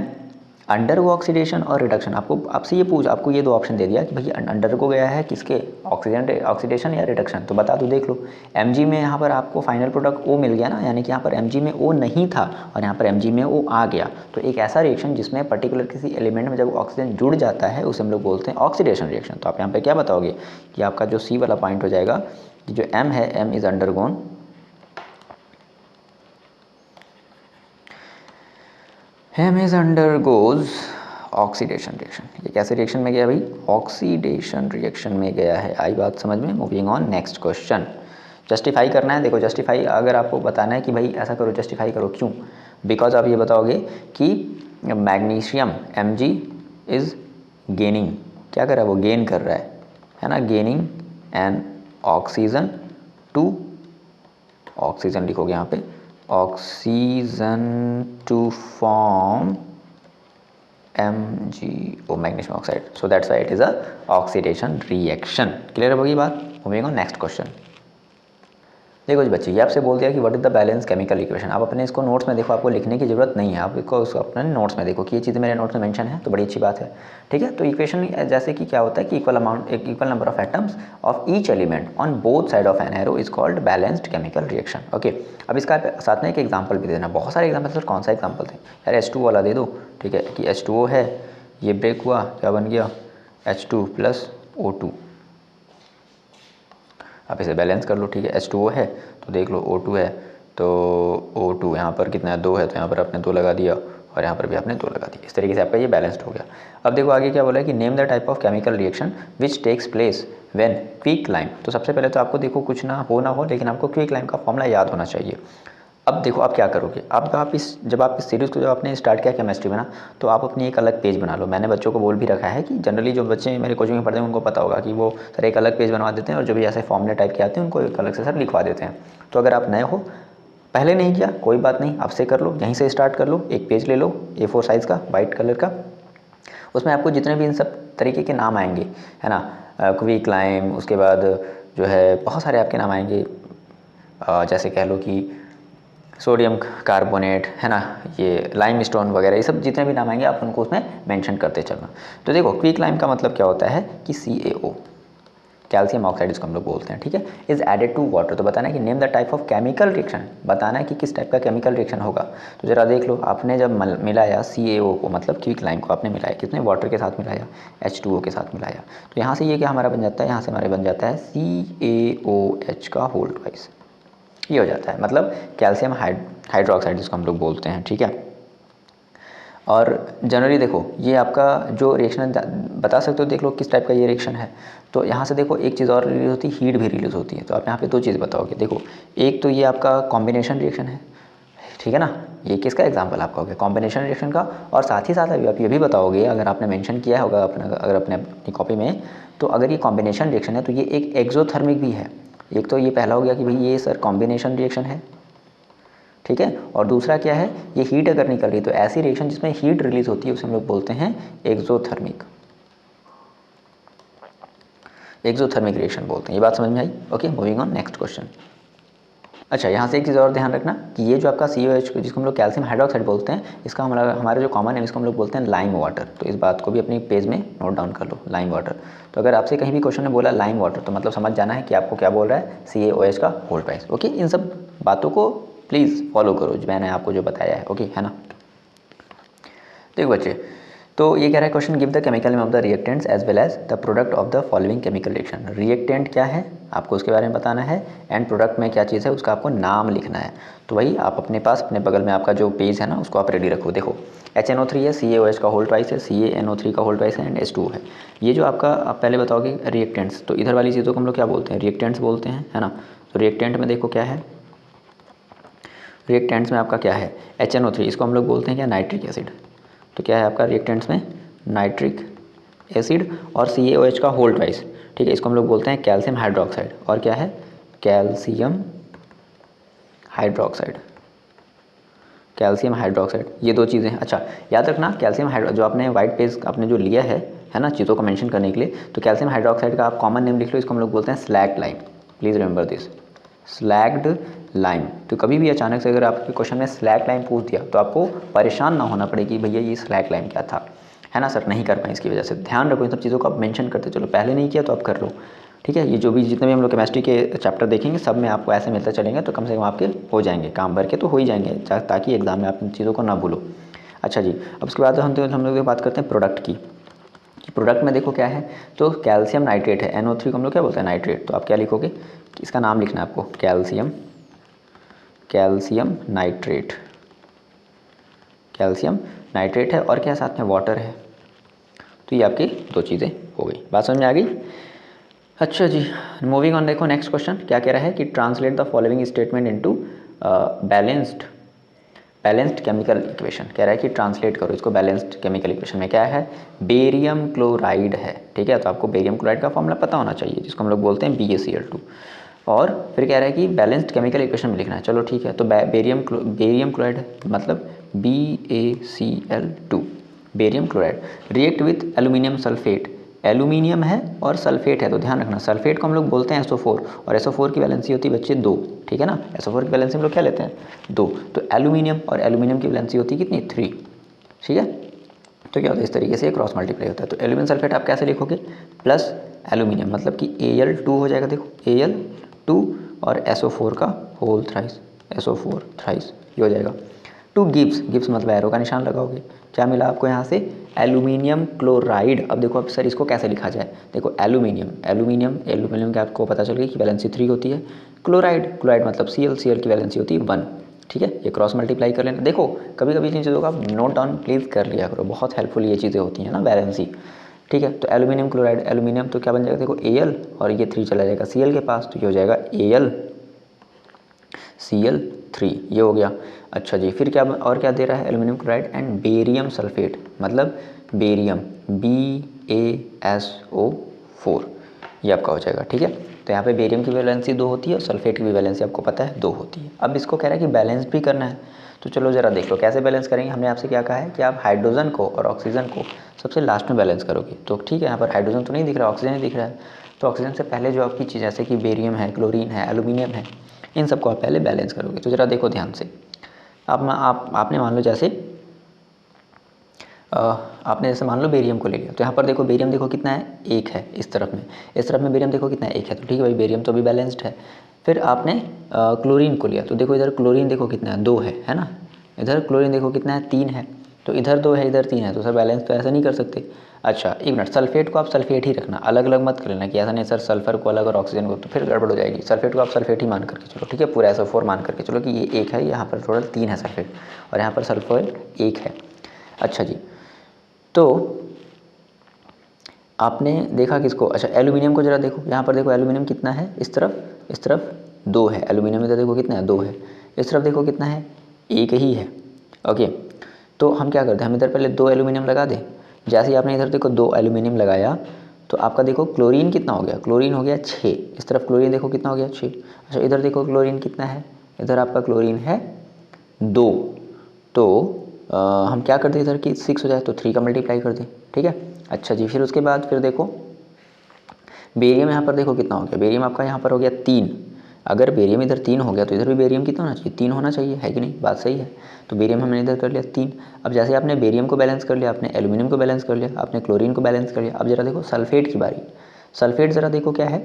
अंडरगो ऑक्सीडेशन और रिडक्शन। आपसे ये आपको ये 2 ऑप्शन दे दिया कि भैया अंडरगो गया है किसके, ऑक्सीडेशन या रिडक्शन, तो बता दो, देख लो। Mg में यहाँ पर आपको फाइनल प्रोडक्ट O मिल गया ना, यानी कि यहाँ पर Mg में O नहीं था और यहाँ पर Mg में O आ गया। तो एक ऐसा रिएक्शन जिसमें पर्टिकुलर किसी एलिमेंट में जब ऑक्सीजन जुड़ जाता है उसे हम लोग बोलते हैं ऑक्सीडेशन रिएक्शन। तो आप यहाँ पर क्या बताओगे कि आपका जो C वाला पॉइंट हो जाएगा कि जो M है, M is undergone, M is undergoes oxidation reaction. ये कैसे रिएक्शन में गया भाई, ऑक्सीडेशन रिएक्शन में गया है। आई बात समझ में। Moving on next question. Justify करना है। देखो जस्टिफाई अगर आपको बताना है कि भाई ऐसा करो, जस्टिफाई करो क्यों, बिकॉज आप ये बताओगे कि मैग्नीशियम Mg इज़ गेनिंग, क्या कर रहा है वो, गेन कर रहा है ना, gaining an oxygen two, oxygen लिखोगे यहाँ पे, oxygen to form MgO, magnesium oxide, so that's why it is a oxidation reaction. Clear होगी बात। Moving on next question. देखो जी बच्चे, ये आपसे बोल दिया कि what is the balance chemical equation. आप अपने इसको नोट्स में देखो, आपको लिखने की जरूरत नहीं है, आप इसको अपने नोट्स में देखो कि ये चीज़ें मेरे नोट्स में मेंशन है, तो बड़ी अच्छी बात है, ठीक है। तो इक्वेशन जैसे कि क्या होता है कि equal number of atoms of each element on both side of an arrow is called balanced chemical reaction. Okay, अब इसका साथ में एक एग्जाम्पल भी देना। बहुत सारे एग्जाम्पल, सर कौन सा एग्जाम्पल थे यार, H2 वाला दे दो, ठीक है, कि H2O है, ये ब्रेक हुआ, क्या बन गया H2 + O2, आप इसे बैलेंस कर लो, ठीक है। H2O है तो देख लो O2 है, तो O2 यहाँ पर कितना है 2 है, तो यहाँ पर आपने 2 लगा दिया और यहाँ पर भी आपने 2 लगा दिया। इस तरीके से आपका ये बैलेंस्ड हो गया। अब देखो आगे क्या बोला है कि name the type of chemical reaction which takes place when quick lime. तो सबसे पहले तो आपको देखो कुछ ना हो लेकिन आपको क्विक लाइम का फॉर्मूला याद होना चाहिए। अब देखो आप क्या करोगे, अब आप जब आप इस सीरीज़ को जब आपने स्टार्ट किया केमिस्ट्री में ना, तो आप अपनी एक अलग पेज बना लो। मैंने बच्चों को बोल भी रखा है कि जनरली जो बच्चे मेरे कोचिंग में पढ़ते हैं उनको पता होगा कि वो सर एक अलग पेज बनवा देते हैं और जो भी ऐसे फॉर्मूले टाइप के आते हैं उनको एक अलग से सर लिखवा देते हैं। तो अगर आप नए हो, पहले नहीं किया कोई बात नहीं, अब से कर लो, यहीं से स्टार्ट कर लो। एक पेज ले लो A4 साइज़ का वाइट कलर का, उसमें आपको जितने भी इन सब तरीके के नाम आएंगे, है ना, क्विक लाइम, उसके बाद जो है बहुत सारे आपके नाम आएंगे, जैसे कह लो कि सोडियम कार्बोनेट, है ना, ये लाइम स्टोन वगैरह, ये सब जितने भी नाम आएंगे आप उनको उसमें मेंशन करते चलना। तो देखो क्विक लाइम का मतलब क्या होता है कि CaO, कैल्शियम ऑक्साइड इसको हम लोग बोलते हैं, ठीक है, इज़ एडेड टू वाटर। तो बताना है कि name the type of chemical reaction, बताना है कि किस टाइप का केमिकल रिएक्शन होगा। तो ज़रा देख लो, आपने जब मिलाया CaO को, मतलब क्विक लाइम को आपने मिलाया कितने, वाटर के साथ मिलाया, H2O के साथ मिलाया, तो यहाँ से ये क्या हमारा बन जाता है, यहाँ से हमारे बन जाता है CaOH का होल ट्वाइस, ये हो जाता है, मतलब कैल्शियम हाइड्रोक्साइड जिसको हम लोग बोलते हैं, ठीक है। और जनरली देखो ये आपका जो रिएक्शन बता सकते हो, देख लो किस टाइप का ये रिएक्शन है। तो यहाँ से देखो एक चीज़ और रिलीज़ होती है, हीट भी रिलीज़ होती है। तो आप यहाँ पे दो चीज़ बताओगे, देखो एक तो ये आपका कॉम्बिनेशन रिएक्शन है, ठीक है ना, ये किसका एग्जाम्पल आपका हो गया, कॉम्बिनेशन रिएक्शन का। और साथ ही साथ अभी आप ये भी बताओगे, अगर आपने मेंशन किया होगा अगर अपनी कॉपी में, तो अगर ये कॉम्बिनेशन रिएक्शन है तो ये एक एक्सोथर्मिक भी है। एक तो ये पहला हो गया कि भाई ये सर कॉम्बिनेशन रिएक्शन है, ठीक है, और दूसरा क्या है, ये हीट अगर निकल रही तो ऐसी रिएक्शन जिसमें हीट रिलीज होती है उसे हम लोग बोलते हैं एक्सोथर्मिक रिएक्शन बोलते हैं। ये बात समझ में आई? Okay, moving on next question. अच्छा, यहाँ से एक चीज़ और ध्यान रखना कि ये जो आपका CaOH जिसको हम लोग कैल्शियम हाइड्रोक्साइड बोलते हैं, इसका हमारा जो कॉमन है इसको हम लोग बोलते हैं लाइम वाटर। तो इस बात को भी अपनी पेज में नोट डाउन कर लो, लाइम वाटर। तो अगर आपसे कहीं भी क्वेश्चन में बोला लाइम वाटर, तो मतलब समझ जाना है कि आपको क्या बोल रहा है, CaOH का होल ट्वाइस। ओके, इन सब बातों को प्लीज़ फॉलो करो जो मैंने आपको जो बताया है, ओके, है ना। देखो बच्चे, तो ये कह रहा है question, give the chemical name of the reactants as well as the product of the following chemical reaction. Reactant क्या है आपको उसके बारे में बताना है, एंड प्रोडक्ट में क्या चीज़ है उसका आपको नाम लिखना है। तो वही आप अपने पास अपने बगल में आपका जो पेज है ना उसको आप रेडी रखो। देखो HNO3 है, CaOH का होल ट्वाइस है, CaNO3 का होल ट्वाइस है, एंड H2O है। ये जो आपका आप पहले बताओगे रिएक्टेंट्स, तो इधर वाली चीज़ों को हम लोग क्या बोलते हैं, रिएक्टेंट्स बोलते हैं, है ना। तो रिएक्टेंट में देखो क्या है, रिएक्टेंट्स में आपका क्या है, HNO3, इसको हम लोग बोलते हैं क्या, नाइट्रिक एसिड। तो क्या है आपका रिएक्टेंट्स में, नाइट्रिक एसिड, और CaOH का होल ट्वाइस, ठीक है, इसको हम लोग बोलते हैं कैल्शियम हाइड्रोक्साइड। और क्या है, कैल्शियम हाइड्रोक्साइड, कैल्शियम हाइड्रोक्साइड, ये दो चीज़ें हैं। अच्छा याद रखना, कैल्शियम हाइड्रो जो आपने वाइट पेज आपने जो लिया है ना चीज़ों को मेंशन करने के लिए, तो कैल्शियम हाइड्रोक्साइड का आप कॉमन नेम लिख लो, इसको हम लोग बोलते हैं slagged lime. Please remember this, slagged lime. तो कभी भी अचानक से अगर आपके क्वेश्चन में स्लैग लाइम पूछ दिया तो आपको परेशान ना होना पड़े कि भैया ये स्लैग लाइम क्या था, है ना सर, नहीं कर पाए इसकी वजह से। ध्यान रखो इन सब चीज़ों को आप मेंशन करते चलो, पहले नहीं किया तो आप कर लो, ठीक है। ये जो भी जितने भी हम लोग केमिस्ट्री के चैप्टर देखेंगे सब में आपको ऐसे मिलते चलेंगे, तो कम से कम आपके हो जाएंगे, काम भर के तो हो ही जाएंगे, ताकि एग्जाम में आप इन चीज़ों को ना भूलो। अच्छा जी, अब उसके बाद हम लोग बात करते हैं प्रोडक्ट की। प्रोडक्ट में देखो क्या है, तो कैल्शियम नाइट्रेट है, NO3 को हम लोग क्या बोलते हैं, नाइट्रेट। तो आप क्या लिखोगे, इसका नाम लिखना है आपको, कैल्शियम नाइट्रेट, कैल्शियम नाइट्रेट है, और क्या साथ में वाटर है। तो ये आपकी दो चीज़ें हो गई, बात समझ में आ गई। अच्छा जी, मूविंग ऑन, देखो नेक्स्ट क्वेश्चन क्या कह रहा है कि translate the following statement into balanced chemical equation. कह रहा है कि ट्रांसलेट करो इसको बैलेंस्ड केमिकल इक्वेशन में। क्या है, बेरियम क्लोराइड है, ठीक है। तो आपको बेरियम क्लोराइड का फॉर्मूला पता होना चाहिए, जिसको हम लोग बोलते हैं BaCl2। और फिर कह रहा है कि बैलेंस्ड केमिकल इक्वेशन में लिखना है। चलो ठीक है, तो बेरियम क्लोराइड मतलब BaCl2, barium chloride react with aluminium sulphate. Aluminium है और सल्फेट है, तो ध्यान रखना सल्फेट को हम लोग बोलते हैं SO4, और SO4 की वैलेंसी होती है बच्चे 2, ठीक है ना। SO4 की वैलेंसी हम लोग क्या लेते हैं, 2। तो एल्यूमिनियम और एल्यूमिनियम की वैलेंसी होती है कितनी, 3, ठीक है। तो क्या होता है, इस तरीके से क्रॉस मल्टीप्लाई होता है। तो एल्यूमिनियम सल्फेट आप कैसे लिखोगे, प्लस एल्यूमिनियम, मतलब कि Al2 हो जाएगा, देखो Al2 और SO4 का होल थ्राइस, SO4 थ्राइस, ये हो जाएगा। टू गिब्स, गिब्स मतलब एरो का निशान लगाओगे, क्या मिला आपको यहाँ से एल्यूमिनियम क्लोराइड। अब देखो अब सर इसको कैसे लिखा जाए, देखो एल्यूमिनियम एल्यूमिनियम एल्यूमिनियम की आपको पता चल गई कि वैलेंसी 3 होती है, क्लोराइड क्लोराइड मतलब Cl की वैलेंसी होती है 1, ठीक है। ये क्रॉस मल्टीप्लाई कर लेना। देखो कभी कभी इन चीज़ों का आप नोट डाउन प्लीज़ कर लिया करो, बहुत हेल्पफुल ये चीज़ें होती हैं ना वैलेंसी, ठीक है। तो एल्यूमिनियम क्लोराइड एल्यूमिनियम तो क्या बन जाएगा, देखो Al और ये 3 चला जाएगा Cl के पास, तो ये हो जाएगा AlCl3, ये हो गया। अच्छा जी, फिर क्या और क्या दे रहा है, aluminium chloride and barium sulphate, मतलब बेरियम BaSO4, ये आपका हो जाएगा, ठीक है। तो यहाँ पे बेरियम की वैलेंसी 2 होती है और सल्फेट की भी वैलेंसी आपको पता है 2 होती है। अब इसको कह रहा है कि बैलेंस भी करना है, तो चलो ज़रा देख लो कैसे बैलेंस करेंगे। हमने आपसे क्या कहा है कि आप हाइड्रोजन को और ऑक्सीजन को सबसे लास्ट में बैलेंस करोगे, तो ठीक है। यहाँ पर हाइड्रोजन तो नहीं दिख रहा, ऑक्सीजन ही दिख रहा है, तो ऑक्सीजन से पहले जो आपकी चीज़ जैसे कि बेरियम है, क्लोरीन है, एल्यूमिनियम है, इन सबको आप पहले बैलेंस करोगे। तो ज़रा देखो ध्यान से, आपने मान लो जैसे आपने जैसे मान लो बेरियम को ले लिया, तो यहाँ पर देखो बेरियम देखो कितना है, 1 है इस तरफ में बेरियम देखो कितना है, 1 है, तो ठीक है भाई बेरियम तो अभी बैलेंस्ड है। फिर आपने क्लोरीन को लिया, तो देखो इधर क्लोरीन देखो कितना है, 2 है ना। इधर क्लोरीन देखो कितना है, 3 है, तो इधर 2 है इधर 3 है, तो सर बैलेंस तो ऐसा नहीं कर सकते। अच्छा एक मिनट, सल्फेट को आप सल्फेट ही रखना, अलग अलग मत कर लेना कि ऐसा नहीं सर सल्फर को अलग और ऑक्सीजन को, तो फिर गड़बड़ हो जाएगी। सल्फेट को आप सल्फेट ही मान करके चलो, ठीक है, पूरा SO4 मान करके चलो कि ये 1 है, यहाँ पर टोटल 3 है सल्फेट, और यहाँ पर सल्फेट 1 है। अच्छा जी, तो आपने देखा किसको, अच्छा एल्यूमिनियम को जरा देखो, यहाँ पर देखो एल्यूमिनियम कितना है, इस तरफ 2 है एल्यूमिनियम, इधर देखो कितना है, 2 है, इस तरफ देखो कितना है, 1 ही है। ओके, तो हम क्या करते हैं, हम इधर पहले 2 एल्यूमिनियम लगा दें। जैसे ही आपने इधर देखो 2 एल्यूमिनियम लगाया, तो आपका देखो क्लोरीन कितना हो गया, क्लोरीन हो गया 6, इस तरफ क्लोरीन देखो कितना हो गया 6। अच्छा इधर देखो क्लोरीन कितना है, इधर आपका क्लोरीन है 2, तो हम क्या कर दें इधर कि 6 हो जाए, तो 3 का मल्टीप्लाई कर दें, ठीक है। अच्छा जी, फिर उसके बाद फिर देखो बेरियम यहाँ पर देखो कितना हो गया, बेरियम आपका यहाँ पर हो गया 3। अगर बेरियम इधर 3 हो गया तो इधर भी बेरियम कितना होना चाहिए, 3 होना चाहिए, है कि नहीं, बात सही है। तो बेरियम हमने इधर कर लिया 3। अब जैसे आपने बेरियम को बैलेंस कर लिया, आपने एल्यूमिनियम को बैलेंस कर लिया, आपने क्लोरीन को बैलेंस कर लिया, अब जरा देखो सल्फेट की बारी। सल्फेट ज़रा देखो क्या है,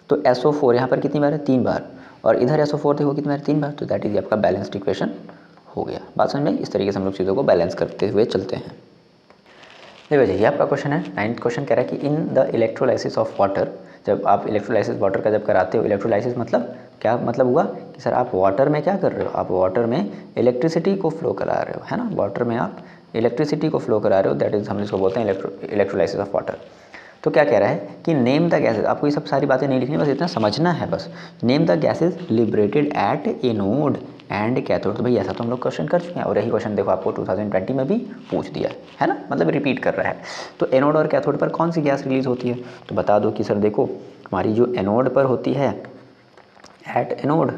तो SO4 यहाँ पर कितनी बार है, 3 बार, और इधर SO4 देखो कितनी बार, 3 बार, तो दैट इज आपका बैलेंस्ड इक्वेशन हो गया। बात समझ में, इस तरीके से हम लोग चीज़ों को बैलेंस करते हुए चलते हैं। देखो ये आपका क्वेश्चन है, 9th क्वेश्चन कह रहा है कि in the electrolysis of water, जब आप इलेक्ट्रोलाइसिस वाटर का जब कराते हो, इलेक्ट्रोलाइसिस मतलब क्या मतलब हुआ कि सर आप वाटर में क्या कर रहे हो, आप वाटर में इलेक्ट्रिसिटी को फ्लो करा रहे हो, है ना, वाटर में आप इलेक्ट्रिसिटी को फ्लो करा रहे हो, दैट इज हम इसको बोलते हैं इलेक्ट्रोलाइसिस ऑफ वाटर। तो क्या कह रहा है कि नेम द गैसेज, आपको ये सब सारी बातें नहीं लिखनी, बस इतना समझना है बस। Name the gases liberated at anode and cathode, तो भाई ऐसा तो हम लोग क्वेश्चन कर चुके हैं, और यही क्वेश्चन देखो आपको 2020 में भी पूछ दिया है ना, मतलब रिपीट कर रहा है। तो एनोड और कैथोड पर कौन सी गैस रिलीज होती है, तो बता दो कि सर देखो हमारी जो एनोड पर होती है, एट एनोड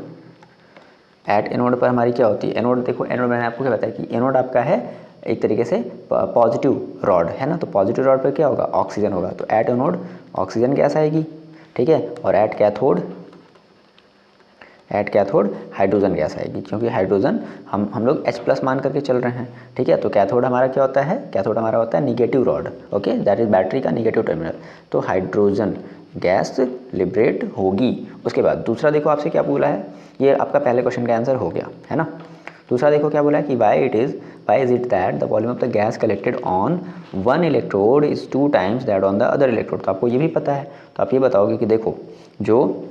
पर हमारी क्या होती है, एनोड देखो, एनोड मैंने आपको क्या बताया कि एनोड आपका है एक तरीके से पॉजिटिव रॉड, है ना, तो पॉजिटिव रॉड पर क्या होगा, ऑक्सीजन होगा, तो एट एनोड ऑक्सीजन गैस आएगी, ठीक है, और एट कैथोड हाइड्रोजन गैस आएगी, क्योंकि हाइड्रोजन हम लोग H+ मान करके चल रहे हैं, ठीक है। तो कैथोड हमारा क्या होता है, कैथोड हमारा होता है negative rod, okay, that is battery का निगेटिव टर्मिनल, तो हाइड्रोजन गैस लिबरेट होगी। उसके बाद दूसरा देखो आपसे क्या बोला है, ये आपका पहले क्वेश्चन का आंसर हो गया है ना। दूसरा देखो क्या बोला है कि why is it that the volume of the gas collected on one electrode is 2 times that on the other electrode, तो आपको ये भी पता है, तो आप ये बताओगे कि देखो जो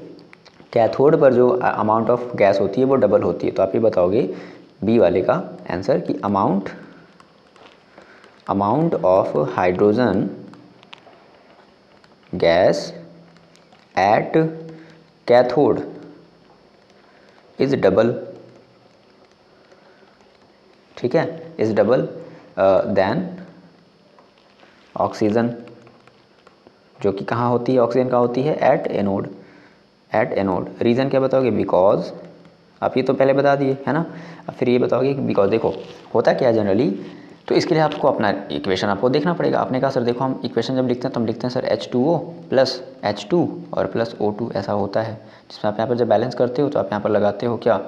कैथोड पर जो अमाउंट ऑफ गैस होती है वो डबल होती है, तो आप ये बताओगे बी वाले का आंसर कि amount of hydrogen gas at cathode is double, ठीक है, इज डबल देन ऑक्सीजन, जो कि कहाँ होती है, ऑक्सीजन कहाँ होती है, एट एनोड। रीज़न क्या बताओगे, बिकॉज, आप ये तो पहले बता दिए है ना, अब फिर ये बताओगे कि बिकॉज देखो होता क्या है जनरली, तो इसके लिए आपको अपना इक्वेशन आपको देखना पड़ेगा। आपने कहा सर देखो हम इक्वेशन जब लिखते हैं तो हम लिखते हैं सर H2O प्लस H2 और प्लस O2 ऐसा होता है, जिसमें आप यहाँ पर जब बैलेंस करते हो तो आप यहाँ पर लगाते हो क्या,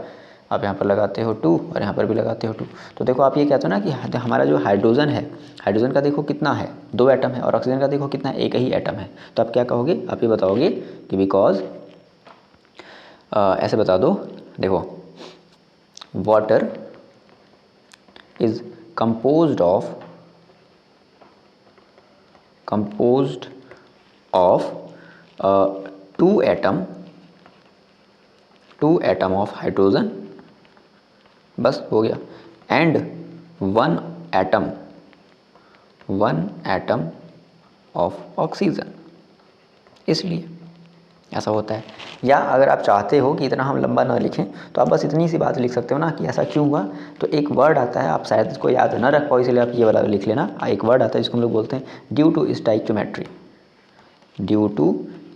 आप यहाँ पर लगाते हो 2 और यहाँ पर भी लगाते हो 2। तो देखो आप ये कहते हो ना कि हमारा जो हाइड्रोजन है, हाइड्रोजन का देखो कितना है, 2 एटम है, और ऑक्सीजन का देखो कितना है, 1 ही एटम है, तो आप क्या कहोगे, आप ये बताओगे कि बिकॉज ऐसे बता दो, देखो water is composed of two atom of hydrogen, बस हो गया, and one atom of oxygen, इसलिए ऐसा होता है। या अगर आप चाहते हो कि इतना हम लंबा ना लिखें तो आप बस इतनी सी बात लिख सकते हो ना कि ऐसा क्यों हुआ। तो एक वर्ड आता है, आप शायद इसको याद ना रख पाओ, इसलिए आप ये वाला लिख लेना। एक वर्ड आता है जिसको हम लोग बोलते हैं ड्यू टू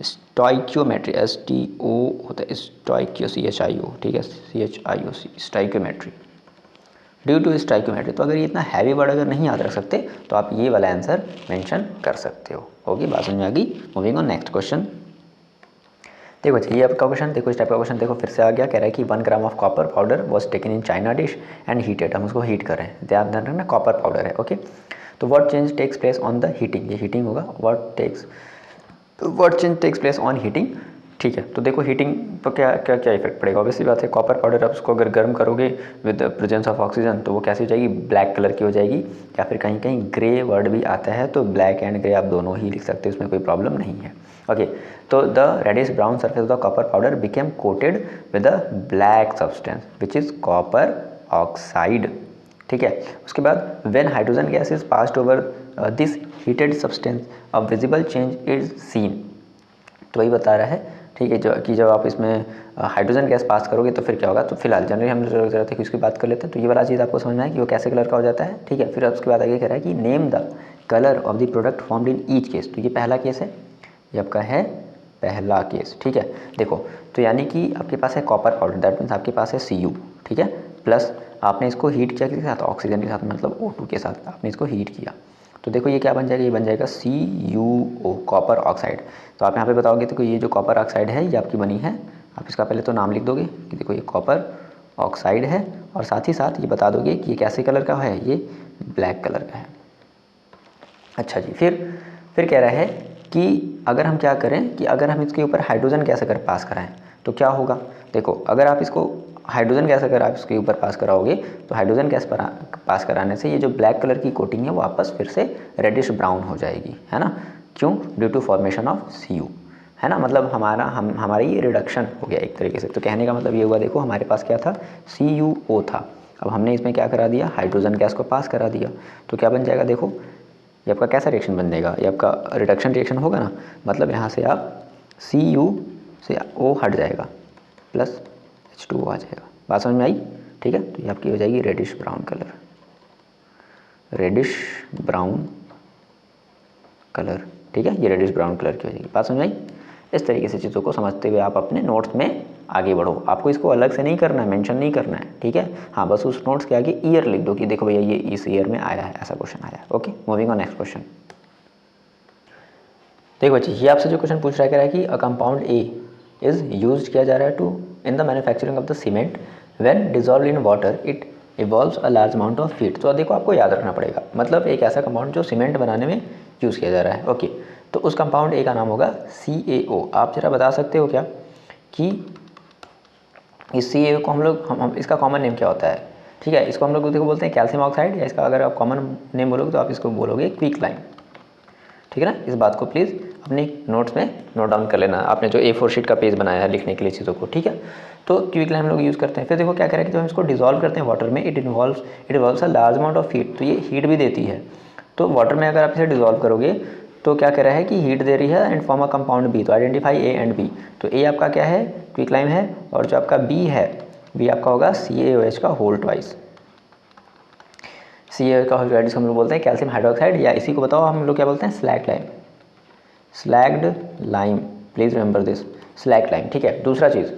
स्टोइकियोमेट्री, STO होता है, CHIO, ठीक है, CHIO, stoichiometry, due to stoichiometry. तो अगर ये इतना हैवी वर्ड अगर नहीं याद रख सकते तो आप ये वाला आंसर मेंशन कर सकते हो। होगी बात समझ में आ गई। Moving on next question. देखो ये आपका क्वेश्चन, देखो इस टाइप का क्वेश्चन देखो फिर से आ गया। कह रहा है कि 1 gram of copper powder was taken in china dish and heated, हम उसको हीट कर रहे हैं, ध्यान रखना कॉपर पाउडर है, ओके। तो what change takes place on the heating, ये हीटिंग होगा, what change takes place on heating, ठीक है। तो देखो हीटिंग तो क्या क्या क्या इफेक्ट पड़ेगा, ऑब्वियसली बात है, कॉपर पाउडर आप उसको अगर गर्म करोगे विद प्रेजेंस ऑफ ऑक्सीजन तो वो कैसी हो जाएगी, ब्लैक कलर की हो जाएगी। या फिर कहीं कहीं ग्रे वर्ड भी आता है, तो ब्लैक एंड ग्रे आप दोनों ही लिख सकते हो, उसमें कोई प्रॉब्लम नहीं है, ओके। तो the reddish brown surface of the copper powder became coated with a black substance which is copper oxide, ठीक है। उसके बाद when hydrogen gas is passed over this heated substance a visible change is seen, तो वही बता रहा है, ठीक है, जो कि जब आप इसमें हाइड्रोजन गैस पास करोगे तो फिर क्या होगा। तो फिलहाल जनरली हम ज़रूरत है कि उसकी बात कर लेते हैं। तो ये वाला चीज़ आपको समझना है कि वो कैसे कलर का हो जाता है, ठीक है। फिर उसके बाद आगे कह रहा है कि name the colour of the product formed in each case, तो ये पहला केस है, ये आपका है पहला केस, ठीक है। देखो तो यानी कि आपके पास है कॉपर पाउडर, दैट मीन्स आपके पास है Cu, ठीक है, प्लस आपने इसको हीट किया किसके साथ, ऑक्सीजन के साथ, मतलब O2 के साथ आपने इसको हीट किया। तो देखो ये क्या बन जाएगा, ये बन जाएगा CuO, कॉपर ऑक्साइड। तो आप यहाँ पे बताओगे तो ये जो कॉपर ऑक्साइड है ये आपकी बनी है, आप इसका पहले तो नाम लिख दोगे कि देखो ये कॉपर ऑक्साइड है, और साथ ही साथ ये बता दोगे कि ये कैसे कलर का है, ये ब्लैक कलर का है। अच्छा जी, फिर कह रहा है कि अगर हम क्या करें कि अगर हम इसके ऊपर हाइड्रोजन गैस अगर पास कराएं तो क्या होगा। देखो अगर आप इसको हाइड्रोजन गैस अगर आप इसके ऊपर पास कराओगे तो हाइड्रोजन गैस पास कराने से ये जो ब्लैक कलर की कोटिंग है वो वापस फिर से रेडिश ब्राउन हो जाएगी, है ना। क्यों, due to formation of Cu, है ना, मतलब हमारा ये रिडक्शन हो गया एक तरीके से। तो कहने का मतलब ये हुआ, देखो हमारे पास क्या था, CuO था, अब हमने इसमें क्या करा दिया, हाइड्रोजन गैस को पास करा दिया। तो क्या बन जाएगा, देखो ये आपका कैसा रिएक्शन बन जाएगा, ये आपका रिडक्शन रिएक्शन होगा ना, मतलब यहाँ से आप Cu से O हट जाएगा प्लस H2O आ जाएगा। बात समझ में आई, ठीक है। तो ये आपकी हो जाएगी reddish brown colour, reddish brown colour, ठीक है, ये रेडिश ब्राउन कलर की हो जाएगी। बात समझ में आई। इस तरीके से चीज़ों को समझते हुए आप अपने नोट्स में आगे बढ़ो। आपको इसको अलग से नहीं करना है, मेंशन नहीं करना है, ठीक है। हाँ बस उस नोट्स के आगे ईयर लिख दो कि देखो भैया ये इस ईयर में आया है, ऐसा क्वेश्चन आया है, okay. Moving on next question. देखो बच्चे ये आपसे जो क्वेश्चन पूछ रहा है, कह रहा है कि a compound A is use किया जा रहा है to in the manufacturing of the cement, when dissolve in water it evolves a large amount of heat. तो देखो आपको याद रखना पड़ेगा, मतलब एक ऐसा कंपाउंड जो सीमेंट बनाने में यूज़ किया जा रहा है, ओके। तो उस कंपाउंड A का नाम होगा CaO। आप जरा बता सकते हो क्या कि इस CaO को हम इसका कॉमन नेम क्या होता है, ठीक है। इसको हम लोग देखो बोलते हैं कैल्शियम ऑक्साइड, या इसका अगर आप कॉमन नेम बोलोगे तो आप इसको बोलोगे क्विकलाइम, ठीक है ना। इस बात को प्लीज़ अपनी नोट्स में नोट डाउन कर लेना, आपने जो A4 शीट का पेज बनाया है लिखने के लिए चीज़ों को, ठीक है। तो क्विकलाइम हम लोग यूज़ करते हैं। फिर देखो क्या कह रहा है कि जब हम इसको डिजॉल्व करते हैं वाटर में, it involves a large amount of heat, तो ये हीट भी देती है। तो वाटर में अगर आप इसे डिजॉल्व करोगे तो क्या कह रहा है कि हीट दे रही है and form a compound B। तो आइडेंटिफाई A एंड B। तो A आपका क्या है, क्विकलाइम है, और जो आपका B है, B आपका होगा CaOH का होल ट्वाइस। CaOH का होल ट्वाइस हम लोग बोलते हैं कैल्शियम हाइड्रोक्साइड, या इसी को बताओ हम लोग क्या बोलते हैं, slag lime, slagged lime, please remember this, slag lime, ठीक है। दूसरा चीज़,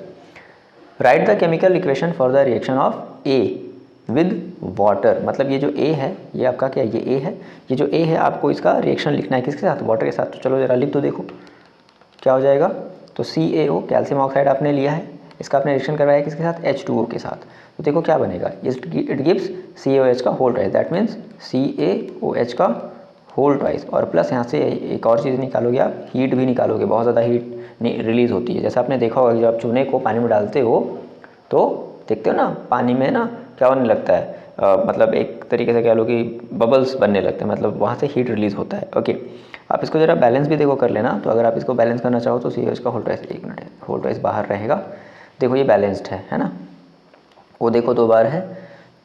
write the chemical equation for the reaction of A with water, मतलब ये जो A है ये आपका क्या है, ये A है, ये जो A है आपको इसका रिएक्शन लिखना है किसके साथ, वाटर के साथ। तो चलो जरा लिख दो, देखो क्या हो जाएगा। तो CaO कैल्शियम ऑक्साइड आपने लिया है, इसका आपने रिएक्शन करवाया है किसके साथ, H2O के साथ। तो देखो क्या बनेगा, इट गिव्स CaOH का whole twice, that means CaOH का होल ट्वाइस, और प्लस यहाँ से एक और चीज़ निकालोगे आप, हीट भी निकालोगे, बहुत ज़्यादा हीट रिलीज़ होती है। जैसे आपने देखा होगा कि जब आप चूने को पानी में डालते हो तो देखते हो ना पानी में ना क्या होने लगता है, मतलब एक तरीके से कह लो कि बबल्स बनने लगते हैं, मतलब वहाँ से हीट रिलीज होता है। ओके, आप इसको ज़रा बैलेंस भी देखो कर लेना। तो अगर आप इसको बैलेंस करना चाहो तो सी इसका होल्ड वाइज, 1 मिनट है, होल्ड वाइज बाहर रहेगा। देखो ये बैलेंस्ड है ना, वो देखो 2 बार है,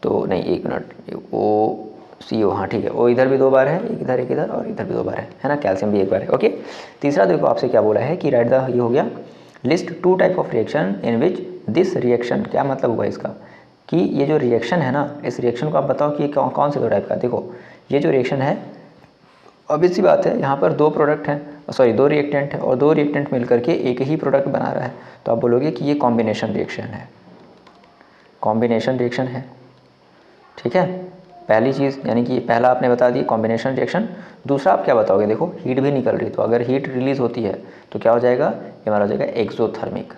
तो नहीं 1 मिनट, ओ सी ओ, हाँ ठीक है, वो इधर भी 2 बार है, एक इधर और इधर भी 2 बार है ना, कैल्शियम भी 1 बार है। ओके, तीसरा देखो आपसे क्या बोला है कि राइट द, ये हो गया, list 2 type of reaction in which this reaction, क्या मतलब हुआ इसका कि ये जो रिएक्शन है ना, इस रिएक्शन को आप बताओ कि ये कौन से 2 टाइप का। देखो ये जो रिएक्शन है, obvious सी बात है, यहाँ पर 2 प्रोडक्ट हैं, सॉरी 2 रिएक्टेंट है, और 2 रिएक्टेंट मिलकर के एक ही प्रोडक्ट बना रहा है, तो आप बोलोगे कि ये कॉम्बिनेशन रिएक्शन है, कॉम्बिनेशन रिएक्शन है। ठीक है, पहली चीज़ यानी कि पहला आपने बता दी कॉम्बिनेशन रिएक्शन। दूसरा आप क्या बताओगे, देखो हीट भी निकल रही, तो अगर हीट रिलीज होती है तो क्या हो जाएगा, ये हमारा हो जाएगा एक्सोथर्मिक।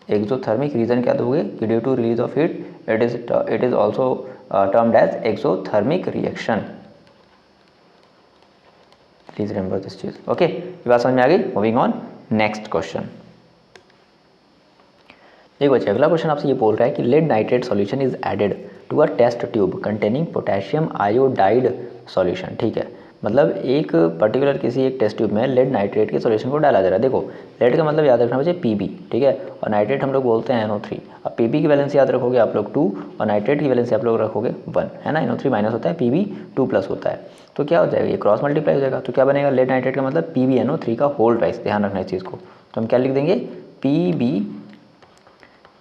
एक्सोथर्मिक रीज़न क्या दोगे कि due to release of heat it is also termed as exothermic reaction. Please remember this चीज़। ओके, ये बात समझ में आ गई। Moving on next question. देखो बच्चे, अगला क्वेश्चन आपसे ये बोल रहा है कि lead nitrate solution is added to a test tube containing potassium iodide solution. ठीक है, मतलब एक पर्टिकुलर किसी एक टेस्ट ट्यूब में लेड नाइट्रेट के सॉल्यूशन को डाला जा रहा है। देखो लेड का मतलब याद रखना बच्चे पीबी, ठीक है, और नाइट्रेट हम लोग बोलते हैं NO3। अब पीबी की वैलेंसी याद रखोगे आप लोग 2, और नाइट्रेट की वैलेंसी आप लोग रखोगे 1, है ना। NO3 माइनस होता है, पीबी 2 प्लस होता है, तो क्या हो जाएगा, ये क्रॉस मल्टीप्लाई हो जाएगा, तो क्या बनेगा, लेड नाइट्रेट का मतलब PbNO3 का होल ट्वाइस। ध्यान रखना इस चीज़ को, तो हम क्या लिख देंगे,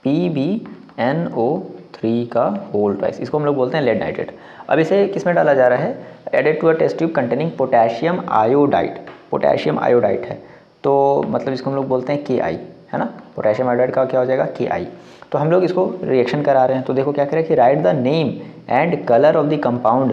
PbNO3 का होल ट्वाइस, इसको हम लोग बोलते हैं लेड नाइट्रेट। अब इसे किस में डाला जा रहा है, added to a test tube containing potassium iodide. Potassium iodide है, तो मतलब इसको हम लोग बोलते हैं Ki, है ना। पोटेशियम आयोडाइड का क्या हो जाएगा, Ki। तो हम लोग इसको रिएक्शन करा रहे हैं, तो देखो क्या करें कि write the name and colour of the compound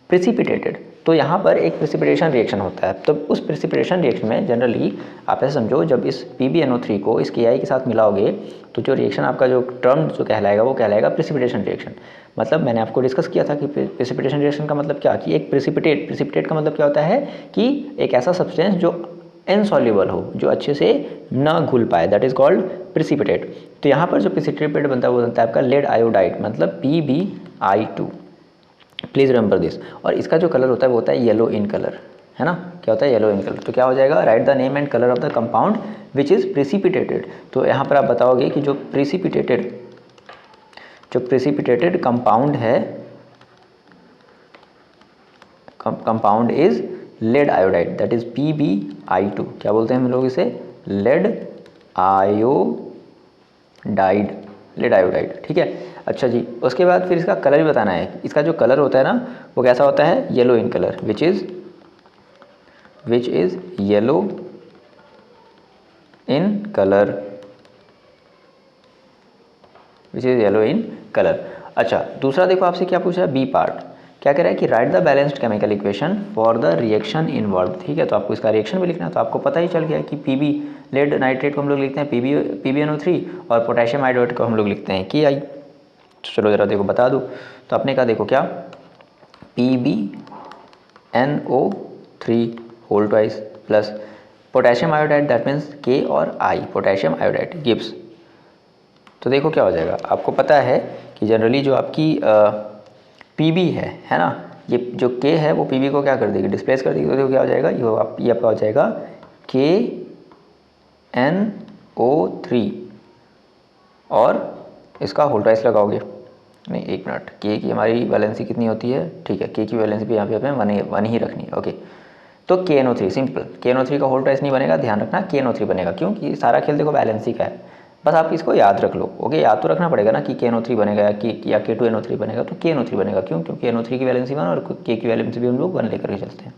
precipitated. तो यहाँ पर एक प्रिसिपिटेशन रिएक्शन होता है, तो उस प्रिसिपिटेशन रिएक्शन में जनरली आप ऐसे समझो, जब इस PbNO3 को इस Ki के साथ मिलाओगे तो जो रिएक्शन आपका जो टर्म जो कहलाएगा वो कहलाएगा प्रिसिपिटेशन रिएक्शन। मतलब मैंने आपको डिस्कस किया था कि प्रिसिपिटेशन रिएक्शन का मतलब क्या, कि एक प्रिसिपिटेट का मतलब क्या होता है कि एक ऐसा सब्सटेंस जो इनसॉल्युबल हो, जो अच्छे से ना घुल पाए, दैट इज कॉल्ड प्रिसिपिटेट। तो यहाँ पर जो प्रिसिपिटेट बनता है वो बनता है आपका लेड आयोडाइड, मतलब PbI2। Please remember this. और इसका जो कलर होता है वो होता है येलो इन कलर, है ना, क्या होता है, येलो इन कलर। तो क्या हो जाएगा, write the name and colour of the compound which is precipitated. तो यहाँ पर आप बताओगे कि जो प्रिसिपिटेटेड कंपाउंड है, compound is lead iodide, that is PbI2। क्या बोलते हैं हम लोग इसे, लेड आयोडाइड, लेड आयोडाइड। ठीक है, अच्छा जी, उसके बाद फिर इसका कलर भी बताना है। इसका जो कलर होता है ना वो कैसा होता है, yellow in colour, which is yellow in colour, which is yellow in colour. अच्छा, दूसरा देखो आपसे क्या पूछा है, बी पार्ट, क्या कह रहा है कि write the balanced chemical equation for the reaction involve. ठीक है, तो आपको इसका रिएक्शन भी लिखना है, तो आपको पता ही चल गया कि पीबी लेड नाइट्रेट को हम लोग लिखते हैं PbNO3, और पोटेशियम आयोडाइड को हम लोग लिखते हैं Ki। चलो ज़रा देखो बता दूँ, तो आपने कहा देखो क्या, PbNO3 whole twice plus potassium iodide, that means K और I, पोटेशियम आयोडाइड गिब्स। तो देखो क्या हो जाएगा, आपको पता है कि जनरली जो आपकी PB है ना, ये जो K है वो PB को क्या कर देगी, डिस्प्लेस कर देगी। तो देखो क्या हो जाएगा, ये आपका हो जाएगा KNO3, और इसका होल ट्वाइस लगाओगे, नहीं 1 मिनट, K की हमारी वैलेंसी कितनी होती है, ठीक है, K की वैलेंसी भी यहाँ पे हमें वन ही रखनी है। ओके, तो KNO3 सिंपल, KNO3 का होल ट्वाइस नहीं बनेगा, ध्यान रखना KNO3 बनेगा, क्योंकि सारा खेल देखो वैलेंसी का है, बस आप इसको याद रख लो। ओके, याद तो रखना पड़ेगा ना कि KNO3 बनेगा या K2NO3 बनेगा, तो KNO3 बनेगा, क्यों, क्योंकि NO3 की वैलेंसी 1 और K की वैलेंसी भी हम लोग 1 लेकर के चलते हैं।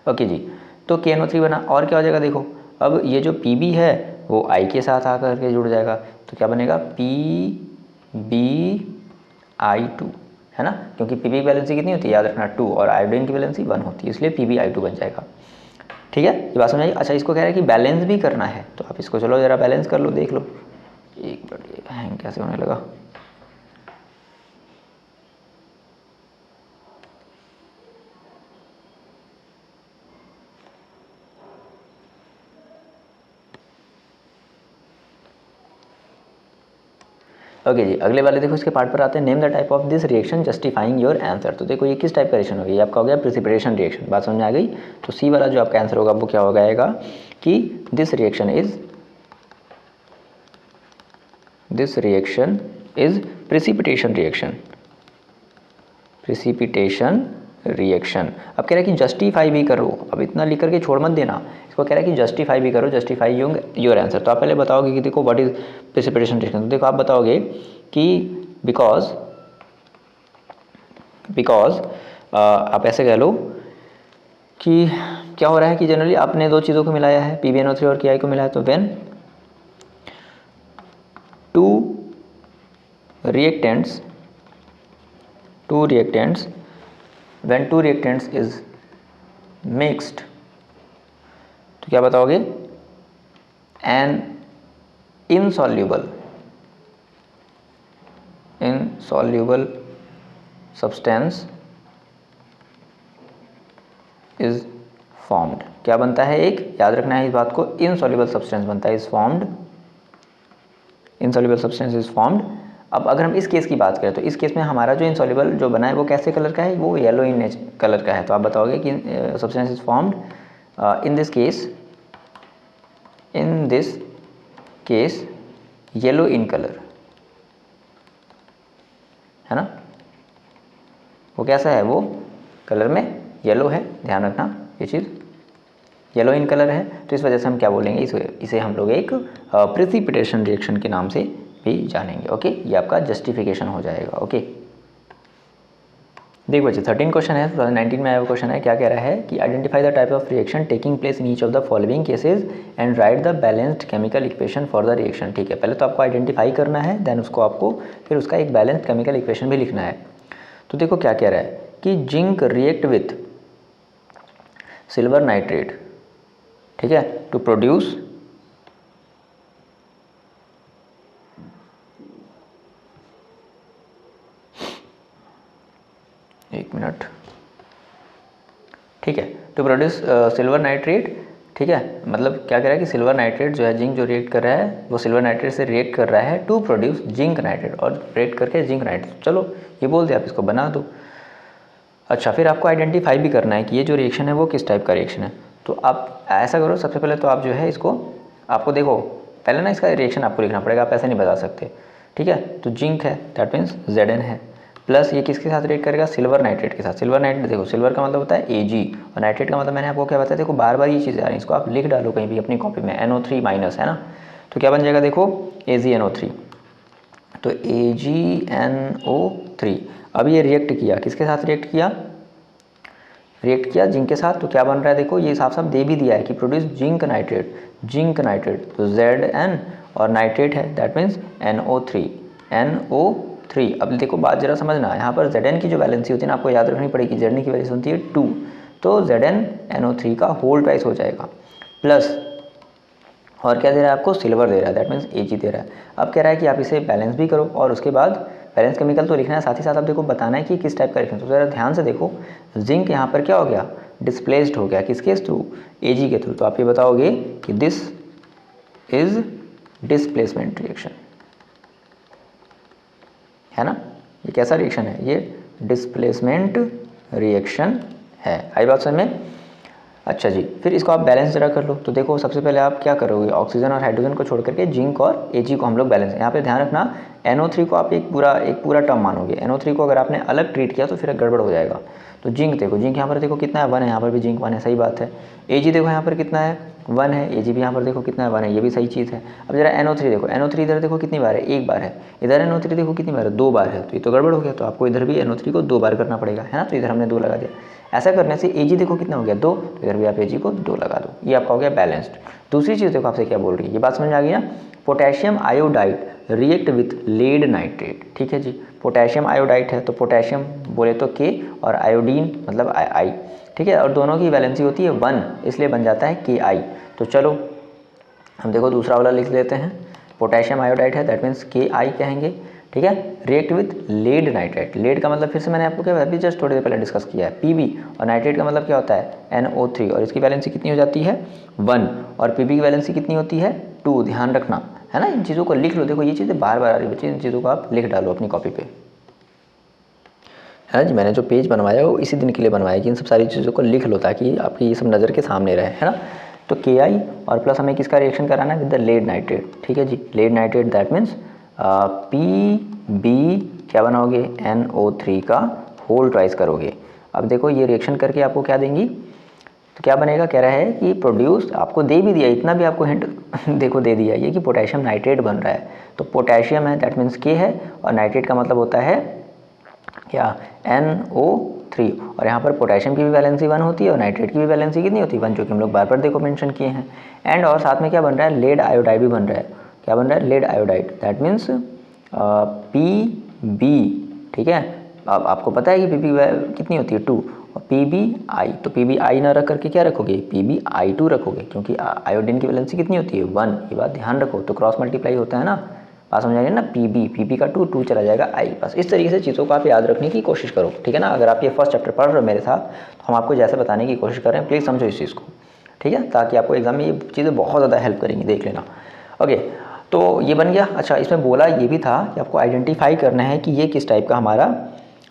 ओके जी, तो KNO3 बना, और क्या हो जाएगा देखो, अब ये जो PB है वो I के साथ आकर के जुड़ जाएगा, तो क्या बनेगा, PbI2, है ना, क्योंकि PB की वैलेंसी कितनी होती है, याद रखना 2, और आयोडीन की वैलेंसी 1 होती है, इसलिए PbI2 बन जाएगा। ठीक है, ये बात समझ आई। अच्छा, इसको कह रहा है कि बैलेंस भी करना है, तो आप इसको चलो ज़रा बैलेंस कर लो, देख लो। एक मिनट, ये हैंग कैसे होने लगा, ओके जी, अगले वाले देखो इसके पार्ट पर आते हैं। Name the type of this reaction justifying your answer. तो देखो ये किस टाइप का रिएक्शन होगी, आपका हो गया प्रेसिपिटेशन रिएक्शन। बात समझ में आ गई। तो सी वाला जो आपका आंसर होगा वो क्या हो जाएगा कि this reaction is precipitation reaction. Precipitation reaction. अब कह रहा है कि जस्टिफाई भी करो, अब इतना लिख करके छोड़ मत देना, इसको कह रहा है कि जस्टिफाई भी करो, जस्टिफाई योर आंसर। तो आप पहले बताओगे कि देखो व्हाट इज प्रेसिपिटेशन रिएक्शन। तो देखो आप बताओगे कि बिकॉज आप ऐसे कह लो कि क्या हो रहा है कि जनरली आपने दो चीज़ों को मिलाया है, PbNO3 और KI को मिलाया, तो when to reactants when two reactants is mixed, तो क्या बताओगे, an insoluble substance is formed। क्या बनता है, एक याद रखना है इस बात को, insoluble substance बनता है, insoluble substance is formed। अब अगर हम इस केस की बात करें तो इस केस में हमारा जो इनसॉल्युबल जो बना है वो कैसे कलर का है, वो येलो इन कलर का है। तो आप बताओगे कि substance is formed in this case yellow in colour, है ना। वो कैसा है, वो कलर में येलो है, ध्यान रखना ये चीज़, येलो इन कलर है। तो इस वजह से हम क्या बोलेंगे, इसे हम लोग एक प्रेसिपिटेशन रिएक्शन के नाम से भी जानेंगे। ओके, ये आपका जस्टिफिकेशन हो जाएगा। ओके, देखो बच्चे 13 क्वेश्चन है, 2019 में आया हुआ क्वेश्चन है। क्या कह रहा है कि identify the type of reaction taking place in each of the following cases and right the balanced chemical equation for the reaction. ठीक है, पहले तो आपको आइडेंटिफाई करना है, देन उसको आपको फिर उसका एक बैलेंस्ड केमिकल इक्वेशन भी लिखना है। तो देखो क्या कह रहा है कि zinc react with silver nitrate, ठीक है, टू प्रोड्यूस ठीक है, टू प्रोड्यूस सिल्वर नाइट्रेट। ठीक है, मतलब क्या कह रहा है कि सिल्वर नाइट्रेट जो है, जिंक जो रिएक्ट कर रहा है वो सिल्वर नाइट्रेट से रिएक्ट कर रहा है टू प्रोड्यूस जिंक नाइट्रेट, और रिएक्ट करके जिंक नाइट्रेट। चलो ये बोल दिया, आप इसको बना दो। अच्छा, फिर आपको आइडेंटिफाई भी करना है कि ये जो रिएक्शन है वो किस टाइप का रिएक्शन है। तो आप ऐसा करो, सबसे पहले तो आप जो है इसको, आपको देखो पहले ना इसका रिएक्शन आपको लिखना पड़ेगा, आप ऐसे नहीं बता सकते। ठीक है, तो जिंक है दैट मीन्स Zn है, प्लस ये किसके साथ रिएक्ट करेगा, सिल्वर नाइट्रेट के साथ। सिल्वर नाइट्रेट देखो, सिल्वर का मतलब होता है Ag, और नाइट्रेट का मतलब मैंने आपको क्या बताया, देखो बार बार ये चीज़ें आ रही हैं, इसको आप लिख डालो कहीं भी अपनी कॉपी में, NO3 माइनस, है ना। तो क्या बन जाएगा, देखो AgNO3, तो AgNO3। अब ये रिएक्ट किया, किसके साथ रिएक्ट किया, जिंक के साथ। तो क्या बन रहा है, देखो ये साफ साफ दे भी दिया है कि प्रोड्यूस जिंक नाइट्रेट, तो Zn, और नाइट्रेट है दैट मीन्स NO3। अब देखो बात जरा समझना, यहाँ पर Zn की जो वैलेंसी होती है ना, आपको याद रखनी पड़ेगी, Zn की वैलेंसी होती है 2, तो ZnNO3 का होल ट्वाइस हो जाएगा, प्लस और क्या दे रहा है आपको, सिल्वर दे रहा है दैट मीन्स Ag दे रहा है। अब कह रहा है कि आप इसे बैलेंस भी करो, और उसके बाद बैलेंस केमिकल तो लिखना है, साथ ही साथ आप देखो बताना है कि किस टाइप का रिएक्शन। तो ज़रा ध्यान से देखो, जिंक यहाँ पर क्या हो गया, डिस्प्लेस्ड हो गया, किसके थ्रू, Ag के थ्रू। तो आप ये बताओगे कि दिस इज डिस्प्लेसमेंट रिएक्शन, है ना। ये कैसा रिएक्शन है, ये डिस्प्लेसमेंट रिएक्शन है। आई बात समझ में। अच्छा जी, फिर इसको आप बैलेंस जरा कर लो। तो देखो सबसे पहले आप क्या करोगे, ऑक्सीजन और हाइड्रोजन को छोड़ करके जिंक और Ag को हम लोग बैलेंस, यहाँ पे ध्यान रखना NO3 को आप एक पूरा टर्म मानोगे। NO3 को अगर आपने अलग ट्रीट किया तो फिर गड़बड़ हो जाएगा। तो जिंक देखो, जिंक यहाँ पर देखो कितना है, 1 है, यहाँ पर भी जिंक 1 है, सही बात है। Ag देखो यहाँ पर कितना है, 1 है, Ag भी यहाँ पर देखो कितना है, 1 है, ये भी सही चीज़ है। अब जरा NO3 देखो, NO3 इधर देखो कितनी बार है, 1 बार है, इधर NO3 देखो कितनी बार है, 2 बार है। तो ये तो गड़बड़ हो गया, तो आपको इधर भी NO3 को 2 बार करना पड़ेगा, है ना। तो इधर हमने 2 लगा दिया। ऐसा करने से Ag देखो कितना हो गया, 2, तो इधर भी आप Ag को 2 लगा दो, ये आपका हो गया बैलेंस्ड। दूसरी चीज़ देखो आपसे क्या बोल रही है, ये बात समझ में आ गई ना। Potassium iodide react with lead nitrate. ठीक है जी, पोटेशियम आयोडाइड है तो पोटेशियम बोले तो K, और आयोडीन मतलब I। ठीक है, और दोनों की वैलेंसी होती है 1, इसलिए बन जाता है Ki। तो चलो हम देखो दूसरा वाला लिख लेते हैं, पोटेशियम आयोडाइड है दैट मीन्स Ki कहेंगे। ठीक है, react with lead nitrate. Lead का मतलब फिर से मैंने आपको क्या अभी जस्ट थोड़ी देर पहले डिस्कस किया है, Pb, और नाइट्रेट का मतलब क्या होता है, NO3, और इसकी वैलेंसी कितनी हो जाती है 1, और Pb की वैलेंसी कितनी होती है 2, ध्यान रखना, है ना। इन चीज़ों को लिख लो, देखो ये चीज़ें बार बार आ रही बच्चे, इन चीज़ों को आप लिख डालो अपनी कॉपी पे, है ना जी। मैंने जो पेज बनवाया वो इसी दिन के लिए बनवाया कि इन सब सारी चीज़ों को लिख लो ताकि आपकी ये सब नज़र के सामने रहे, है ना। तो KI और प्लस हमें किसका रिएक्शन कराना है, विद द लेड नाइट्रेट, ठीक है जी। Lead nitrate that means PB क्या बनाओगे, NO3 का होल ट्वाइस करोगे। अब देखो ये रिएक्शन करके आपको क्या देंगी, तो क्या बनेगा, कह रहा है कि प्रोड्यूस, आपको दे भी दिया, इतना भी आपको हिंट देखो दे दिया ये कि पोटेशियम नाइट्रेट बन रहा है। तो पोटेशियम है दैट मीन्स K है, और नाइट्रेट का मतलब होता है क्या, NO3। और यहाँ पर पोटेशियम की भी वैलेंसी 1 होती है और नाइट्रेट की भी वैलेंसी कितनी होती है, 1, जो कि हम लोग बार बार देखो मेंशन किए हैं। एंड और साथ में क्या बन रहा है, लेड आयोडाइड भी बन रहा है। क्या बन रहा है, lead iodide that means PB, ठीक है। अब आपको पता है कि PB कितनी होती है, 2, और PBI, तो PBI ना रख करके क्या रखोगे, PBI2 रखोगे, क्योंकि आयोडीन की वैलेंसी कितनी होती है, 1, ये बात ध्यान रखो। तो क्रॉस मल्टीप्लाई होता है ना, बात समझ आ रही है ना, PB का 2 चला जाएगा I, बस इस तरीके से चीज़ों को आप याद रखने की कोशिश करो, ठीक है ना। अगर आप ये फर्स्ट चैप्टर पढ़ रहे हो मेरे साथ, तो हम आपको जैसे बताने की कोशिश कर रहे हैं, प्लीज़ समझो इस चीज़ को, ठीक है, ताकि आपको एग्जाम में ये चीज़ें बहुत ज़्यादा हेल्प करेंगी, देख लेना। ओके, तो ये बन गया। अच्छा, इसमें बोला ये भी था कि आपको आइडेंटिफाई करना है कि ये किस टाइप का हमारा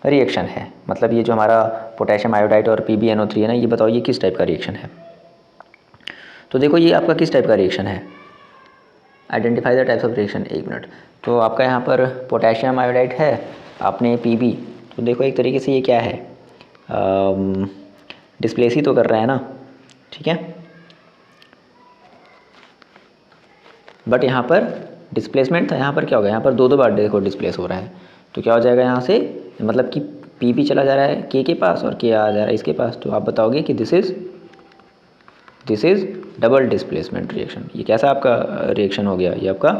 रिएक्शन है, मतलब ये जो हमारा पोटेशियम आयोडाइड और PbNO3 है ना, ये बताओ ये किस टाइप का रिएक्शन है। तो देखो ये आपका किस टाइप का रिएक्शन है, identify the types of reaction. 1 minute. तो आपका यहाँ पर पोटेशियम आयोडाइड है, आपने PB, तो देखो एक तरीके से ये क्या है, डिस्प्लेस ही तो कर रहा है ना, ठीक है। बट यहाँ पर डिस्प्लेसमेंट था, यहाँ पर क्या होगा, यहाँ पर दो बार देखो डिस्प्लेस हो रहा है, तो क्या हो जाएगा यहाँ से, मतलब कि PB चला जा रहा है K के पास और K आ जा रहा है इसके पास। तो आप बताओगे कि this is double displacement reaction. ये कैसा आपका रिएक्शन हो गया, ये आपका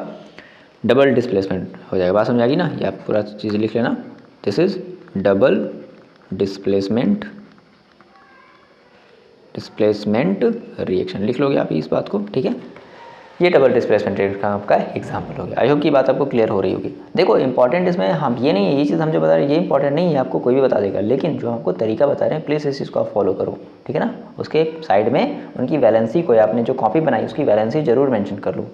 डबल डिस्प्लेसमेंट हो जाएगा। बात समझ आ गई ना, ये आप पूरा चीज़ लिख लेना, this is double displacement reaction, लिख लोगे आप इस बात को, ठीक है। ये डबल डिस्प्लेसमेंट रिएक्शन का आपका एग्जाम्पल हो गया। आई होप की बात आपको क्लियर हो रही होगी। देखो इंपॉर्टेंट इसमें हम ये नहीं है, ये चीज़ हम जो बता रहे हैं ये इंपॉर्टेंट नहीं है, आपको कोई भी बता देगा, लेकिन जो आपको तरीका बता रहे हैं प्लीज़ इस चीज़ को आप फॉलो करो, ठीक है ना। उसके साइड में उनकी वैलेंसी को, आपने जो कॉपी बनाई उसकी वैलेंसी जरूर मेंशन कर लो।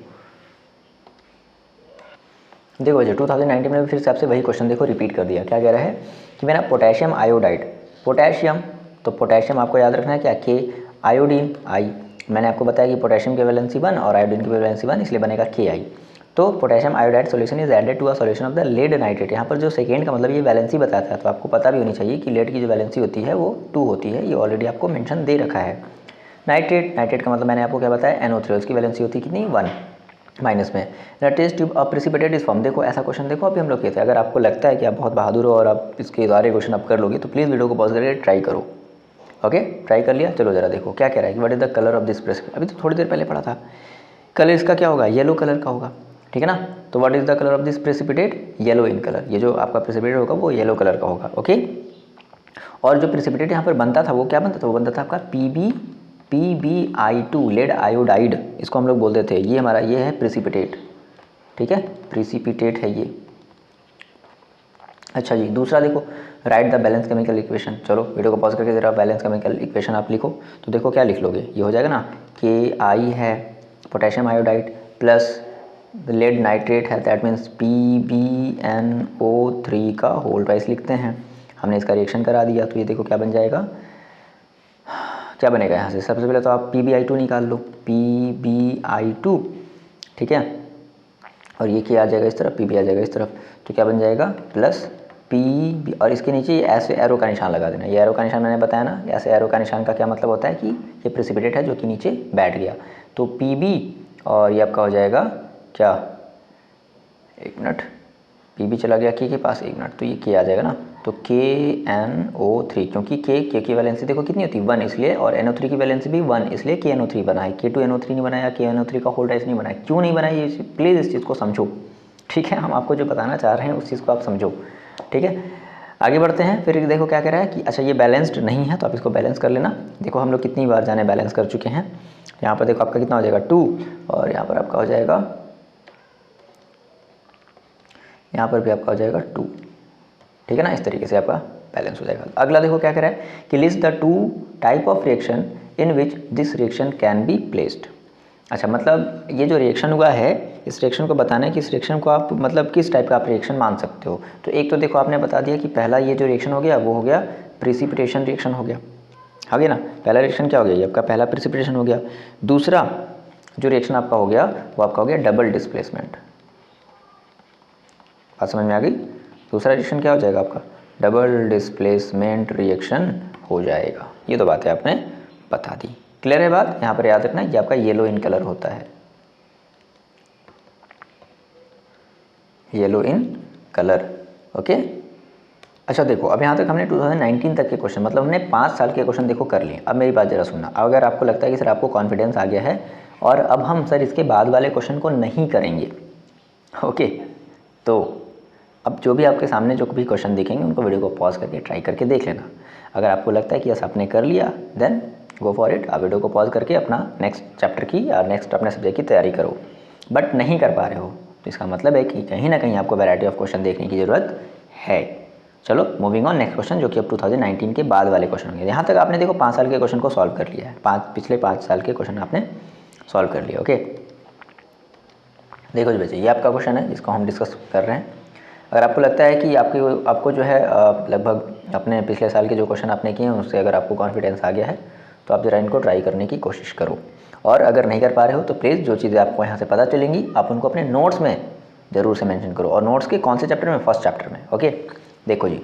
देखो बच्चों 2019 में फिर से आपसे वही क्वेश्चन देखो रिपीट कर दिया। क्या कह रहा है कि मेरा पोटेशियम आयोडाइड, पोटेशियम, तो पोटेशियम आपको याद रखना है क्या, K, आयोडीन I। मैंने आपको बताया कि पोटेशियम की वैलेंसी 1 और आयोडीन की वैलेंसी 1, इसलिए बनेगा KI। तो potassium iodide solution is added to a solution of the lead nitrate. यहाँ पर जो सेकेंड का मतलब ये वैलेंसी बताता है, तो आपको पता भी होनी चाहिए कि लेड की जो वैलेंसी होती है वो 2 होती है, ये ऑलरेडी आपको मेंशन दे रखा है। नाइट्रेट का मतलब मैंने आपको क्या बताया, NO3, उसकी वैलेंसी होती है कितनी, 1 माइनस में। Test tube of precipitate is form. देखो ऐसा क्वेश्चन देखो अभी हम लोग किए थे। अगर आपको लगता है कि आप बहुत बहादुर हो और आप इसके सारे क्वेश्चन आप कर लोगे, तो प्लीज़ वीडियो को पॉज करके ट्राई करो। ओके, ट्राई कर लिया, चलो जरा देखो क्या कह रहा है कि what is the colour of this precipitate. अभी तो थोड़ी देर पहले पढ़ा था, कलर इसका क्या होगा, येलो कलर का होगा, ठीक है ना। तो what is the colour of this precipitate, yellow in colour. ये जो आपका प्रेसिपिटेट होगा वो येलो कलर का होगा, ओके। और जो प्रेसिपिटेट यहाँ पर बनता था वो क्या बनता था, वो बनता था आपका PbI2, लेड आयोडाइड, इसको हम लोग बोलते थे। ये हमारा ये है प्रेसिपिटेट, ठीक है, प्रेसिपिटेट है ये। अच्छा जी, दूसरा देखो, right the balance chemical equation. चलो वीडियो को पॉज करके जरा बैलेंस केमिकल इक्वेशन आप लिखो। तो देखो क्या लिख लोगे, ये हो जाएगा ना, KI है potassium iodide plus lead nitrate है, दैट मीन्स PbNO3 का होल ट्वाइस लिखते हैं। हमने इसका रिएक्शन करा दिया, तो ये देखो क्या बन जाएगा, क्या बनेगा यहाँ से। सबसे पहले तो आप PbI2 निकाल लो, PbI2, ठीक है, और ये क्या आ जाएगा इस तरफ, PB आ जाएगा इस तरफ, तो क्या बन जाएगा प्लस PB, और इसके नीचे ये ऐसे एरो का निशान लगा देना। ये एरो का निशान मैंने बताया ना, ऐसे एरो का निशान का क्या मतलब होता है कि ये प्रेसिपिटेट है जो कि नीचे बैठ गया। तो PB और ये आपका हो जाएगा क्या, 1 मिनट, PB चला गया K के पास, 1 मिनट, तो ये K आ जाएगा ना। तो KNO3, क्योंकि K की वैलेंसी देखो कितनी होती है, 1, इसलिए, और NO3 की वैलेंसी भी 1, इसलिए KNO3 बना है। K2NO3 नहीं बनाया, KNO3 का होल ट्वाइस नहीं बनाया। क्यों नहीं बनाया, ये प्लीज़ इस चीज़ को समझो, ठीक है। हम आपको जो बताना चाह रहे हैं उस चीज़ को आप समझो, ठीक है। आगे बढ़ते हैं। फिर देखो क्या कह रहा है कि अच्छा ये बैलेंस्ड नहीं है, तो आप इसको बैलेंस कर लेना। देखो हम लोग कितनी बार जाने बैलेंस कर चुके हैं। यहाँ पर देखो आपका कितना हो जाएगा 2, और यहाँ पर आपका हो जाएगा, यहाँ पर भी आपका हो जाएगा 2, ठीक है ना। इस तरीके से आपका बैलेंस हो जाएगा। अगला देखो क्या कह रहा है कि list the 2 type of reaction in which this reaction can be placed. अच्छा, मतलब ये जो रिएक्शन हुआ है इस रिएक्शन को बताना है कि इस रिएक्शन को आप मतलब किस टाइप का आप रिएक्शन मान सकते हो। तो एक तो देखो आपने बता दिया कि पहला ये जो रिएक्शन हो गया वो हो गया प्रिसिपिटेशन रिएक्शन हो गया, आगे ना पहला रिएक्शन क्या हो गया, ये आपका पहला प्रिसिपिटेशन हो गया। दूसरा जो रिएक्शन आपका हो गया वो आपका हो गया डबल डिस्प्लेसमेंट। बात समझ में आ गई। दूसरा रिएक्शन क्या हो जाएगा आपका, डबल डिस्प्लेसमेंट रिएक्शन हो जाएगा। ये तो बातें आपने बता दी, क्लियर है बात। यहाँ पर याद रखना ये आपका येलो इन कलर होता है, येलो इन कलर, ओके। अच्छा देखो अब यहाँ तक हमने 2019 तक के क्वेश्चन मतलब हमने 5 साल के क्वेश्चन देखो कर लिए। अब मेरी बात जरा सुनना, अगर आपको लगता है कि सर आपको कॉन्फिडेंस आ गया है और अब हम सर इसके बाद वाले क्वेश्चन को नहीं करेंगे, ओके, तो अब जो भी आपके सामने जो भी क्वेश्चन देखेंगे उनको वीडियो को पॉज करके ट्राई करके देख लेना। अगर आपको लगता है कि यस आपने कर लिया देन गो फॉर इट, आप वीडियो को पॉज करके अपना नेक्स्ट चैप्टर की या नेक्स्ट अपने सब्जेक्ट की तैयारी करो। बट नहीं कर पा रहे हो तो इसका मतलब है कि कहीं ना कहीं आपको वैरायटी ऑफ क्वेश्चन देखने की ज़रूरत है। चलो मूविंग ऑन नेक्स्ट क्वेश्चन जो कि अब 2019 के बाद वाले क्वेश्चन होंगे। यहाँ तक आपने देखो 5 साल के क्वेश्चन को सॉल्व कर लिया है, पिछले 5 साल के क्वेश्चन आपने सॉल्व कर लिया, ओके। देखो जी बच्चे ये आपका क्वेश्चन है जिसको हम डिस्कस कर रहे हैं। अगर आपको लगता है कि आपको जो है लगभग अपने पिछले साल के जो क्वेश्चन आपने किए हैं उससे अगर आपको कॉन्फिडेंस आ गया है तो आप ज़रा इनको ट्राई करने की कोशिश करो। और अगर नहीं कर पा रहे हो तो प्लीज़ जो चीज़ें आपको यहाँ से पता चलेंगी आप उनको अपने नोट्स में ज़रूर से मेंशन करो। और नोट्स के कौन से चैप्टर में, फर्स्ट चैप्टर में, ओके। देखो जी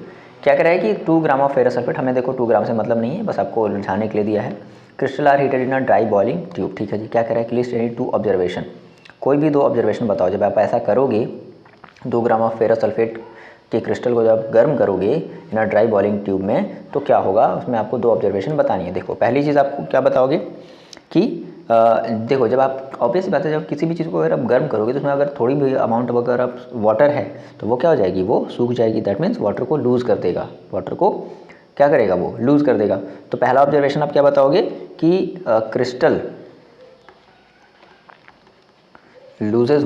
क्या कह रहा है कि 2 ग्राम ऑफ फेरस सल्फेट, हमें देखो 2 ग्राम से मतलब नहीं है, बस आपको उलझाने के लिए दिया है। Crystal are heated in a dry boiling tube, ठीक है जी। क्या कह रहा है कि लिस्ट एनी 2 ऑब्जर्वेशन, कोई भी 2 ऑब्जर्वेशन बताओ। जब आप ऐसा करोगे 2 ग्राम ऑफ फेरस सल्फेट के क्रिस्टल को जब गर्म करोगे इन अ ड्राई बॉइलिंग ट्यूब में तो क्या होगा, उसमें आपको 2 ऑब्जर्वेशन बतानी है। देखो पहली चीज़ आपको क्या बताओगे कि देखो जब आप ऑब्वियस बात है जब किसी भी चीज़ को अगर आप गर्म करोगे तो उसमें अगर थोड़ी भी अमाउंट ऑफ अगर आप वाटर है तो वो क्या हो जाएगी, वो सूख जाएगी। दैट मीन्स वाटर को लूज़ कर देगा, वाटर को क्या करेगा, वो लूज़ कर देगा। तो पहला ऑब्जर्वेशन आप क्या बताओगे कि क्रिस्टल लूजेज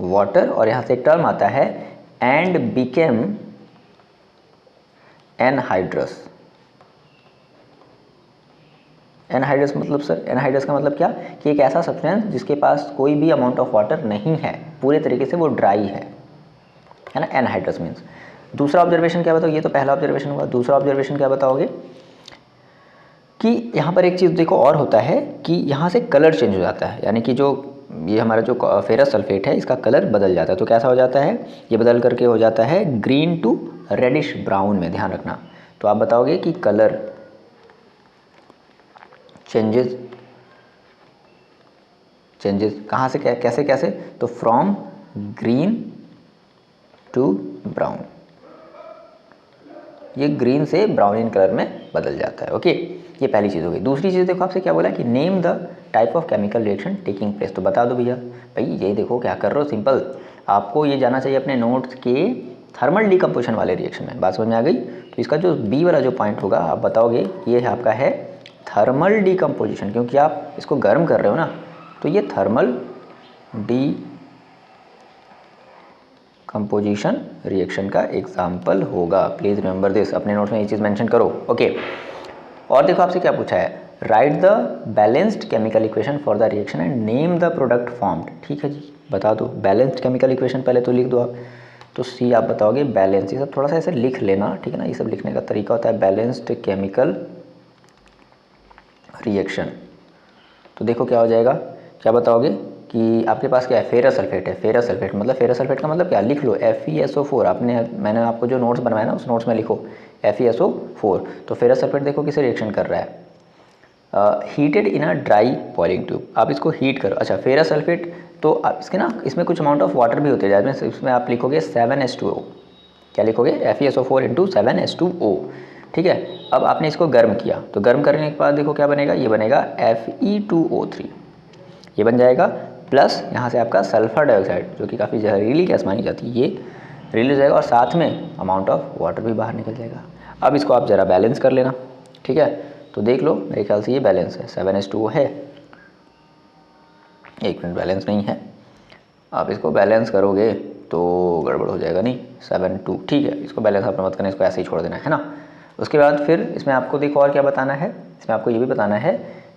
वाटर और यहाँ से एक टर्म आता है एंड बिकेम एनहाइड्रस। एनहाइड्रस मतलब सर, एनहाइड्रस का मतलब क्या कि एक ऐसा सब्सटेंस जिसके पास कोई भी अमाउंट ऑफ वाटर नहीं है, पूरे तरीके से वो ड्राई है ना, एनहाइड्रस मीन्स। दूसरा ऑब्जर्वेशन क्या बताओ, ये तो पहला ऑब्जर्वेशन हुआ। दूसरा ऑब्जर्वेशन क्या बताओगे कि यहाँ पर एक चीज़ देखो और होता है कि यहाँ से कलर चेंज हो जाता है, यानी कि जो ये हमारा जो फेरस सल्फेट है इसका कलर बदल जाता है। तो कैसा हो जाता है, ये बदल करके हो जाता है ग्रीन टू रेडिश ब्राउन में, ध्यान रखना। तो आप बताओगे कि कलर चेंजेस कहाँ से कैसे कैसे, तो फ्रॉम ग्रीन टू ब्राउन, ये ग्रीन से ब्राउन इन कलर में बदल जाता है, ओके। ये पहली चीज़ हो गई। दूसरी चीज़ देखो आपसे क्या बोला कि name the type of chemical reaction taking place, तो बता दो भैया। भाई ये देखो क्या कर रहे हो, सिंपल आपको ये जाना चाहिए अपने नोट्स के थर्मल डिकम्पोजिशन वाले रिएक्शन में। बात समझ में आ गई। तो इसका जो बी वाला जो पॉइंट होगा आप बताओगे ये है आपका है थर्मल डिकम्पोजिशन, क्योंकि आप इसको गर्म कर रहे हो ना, तो ये थर्मल डिकम्पोजिशन रिएक्शन का एग्जाम्पल होगा। प्लीज़ रिमेंबर दिस, अपने नोट्स में ये चीज़ मेंशन करो, ओके। और देखो आपसे क्या पूछा है, right the balanced chemical equation for the reaction and name the product formed, ठीक है जी, बता दो बैलेंस्ड केमिकल इक्वेशन पहले तो लिख दो आप। तो सी आप बताओगे बैलेंस, ये सब थोड़ा सा ऐसे लिख लेना, ठीक है ना, ये सब लिखने का तरीका होता है बैलेंस्ड केमिकल रिएक्शन। तो देखो क्या हो जाएगा, क्या बताओगे कि आपके पास क्या है, फेरस सल्फेट है। फेरस सल्फेट मतलब फेरस सल्फेट का मतलब क्या, लिख लो FeSO4। मैंने आपको जो नोट्स बनवाया ना उस नोट्स में लिखो FeSO4। तो फेरस सल्फेट देखो किसे रिएक्शन कर रहा है, heated in a dry boiling tube. आप इसको हीट करो। अच्छा फेरस सल्फेट तो आप इसके ना इसमें कुछ अमाउंट ऑफ वाटर भी होते हैं, इसमें आप लिखोगे 7H2O। क्या लिखोगे, FeSO4 × 7H2O, ठीक है। अब आपने इसको गर्म किया, तो गर्म करने के बाद देखो क्या बनेगा, ये बनेगा Fe2O3, ये बन जाएगा। प्लस यहाँ से आपका सल्फर डाइऑक्साइड जो कि काफ़ी जहरीली गैस मानी जाती है, ये रिलीज हो जाएगा और साथ में अमाउंट ऑफ वाटर भी बाहर निकल जाएगा। अब इसको आप ज़रा बैलेंस कर लेना, ठीक है। तो देख लो मेरे ख्याल से ये बैलेंस है, 7H2O है, एक मिनट बैलेंस नहीं है। आप इसको बैलेंस करोगे तो गड़बड़ हो जाएगा, नहीं 7 2, ठीक है। इसको बैलेंस आप मत करना, इसको ऐसे ही छोड़ देना है ना। उसके बाद फिर इसमें आपको देखो और क्या बताना है, इसमें आपको ये भी बताना है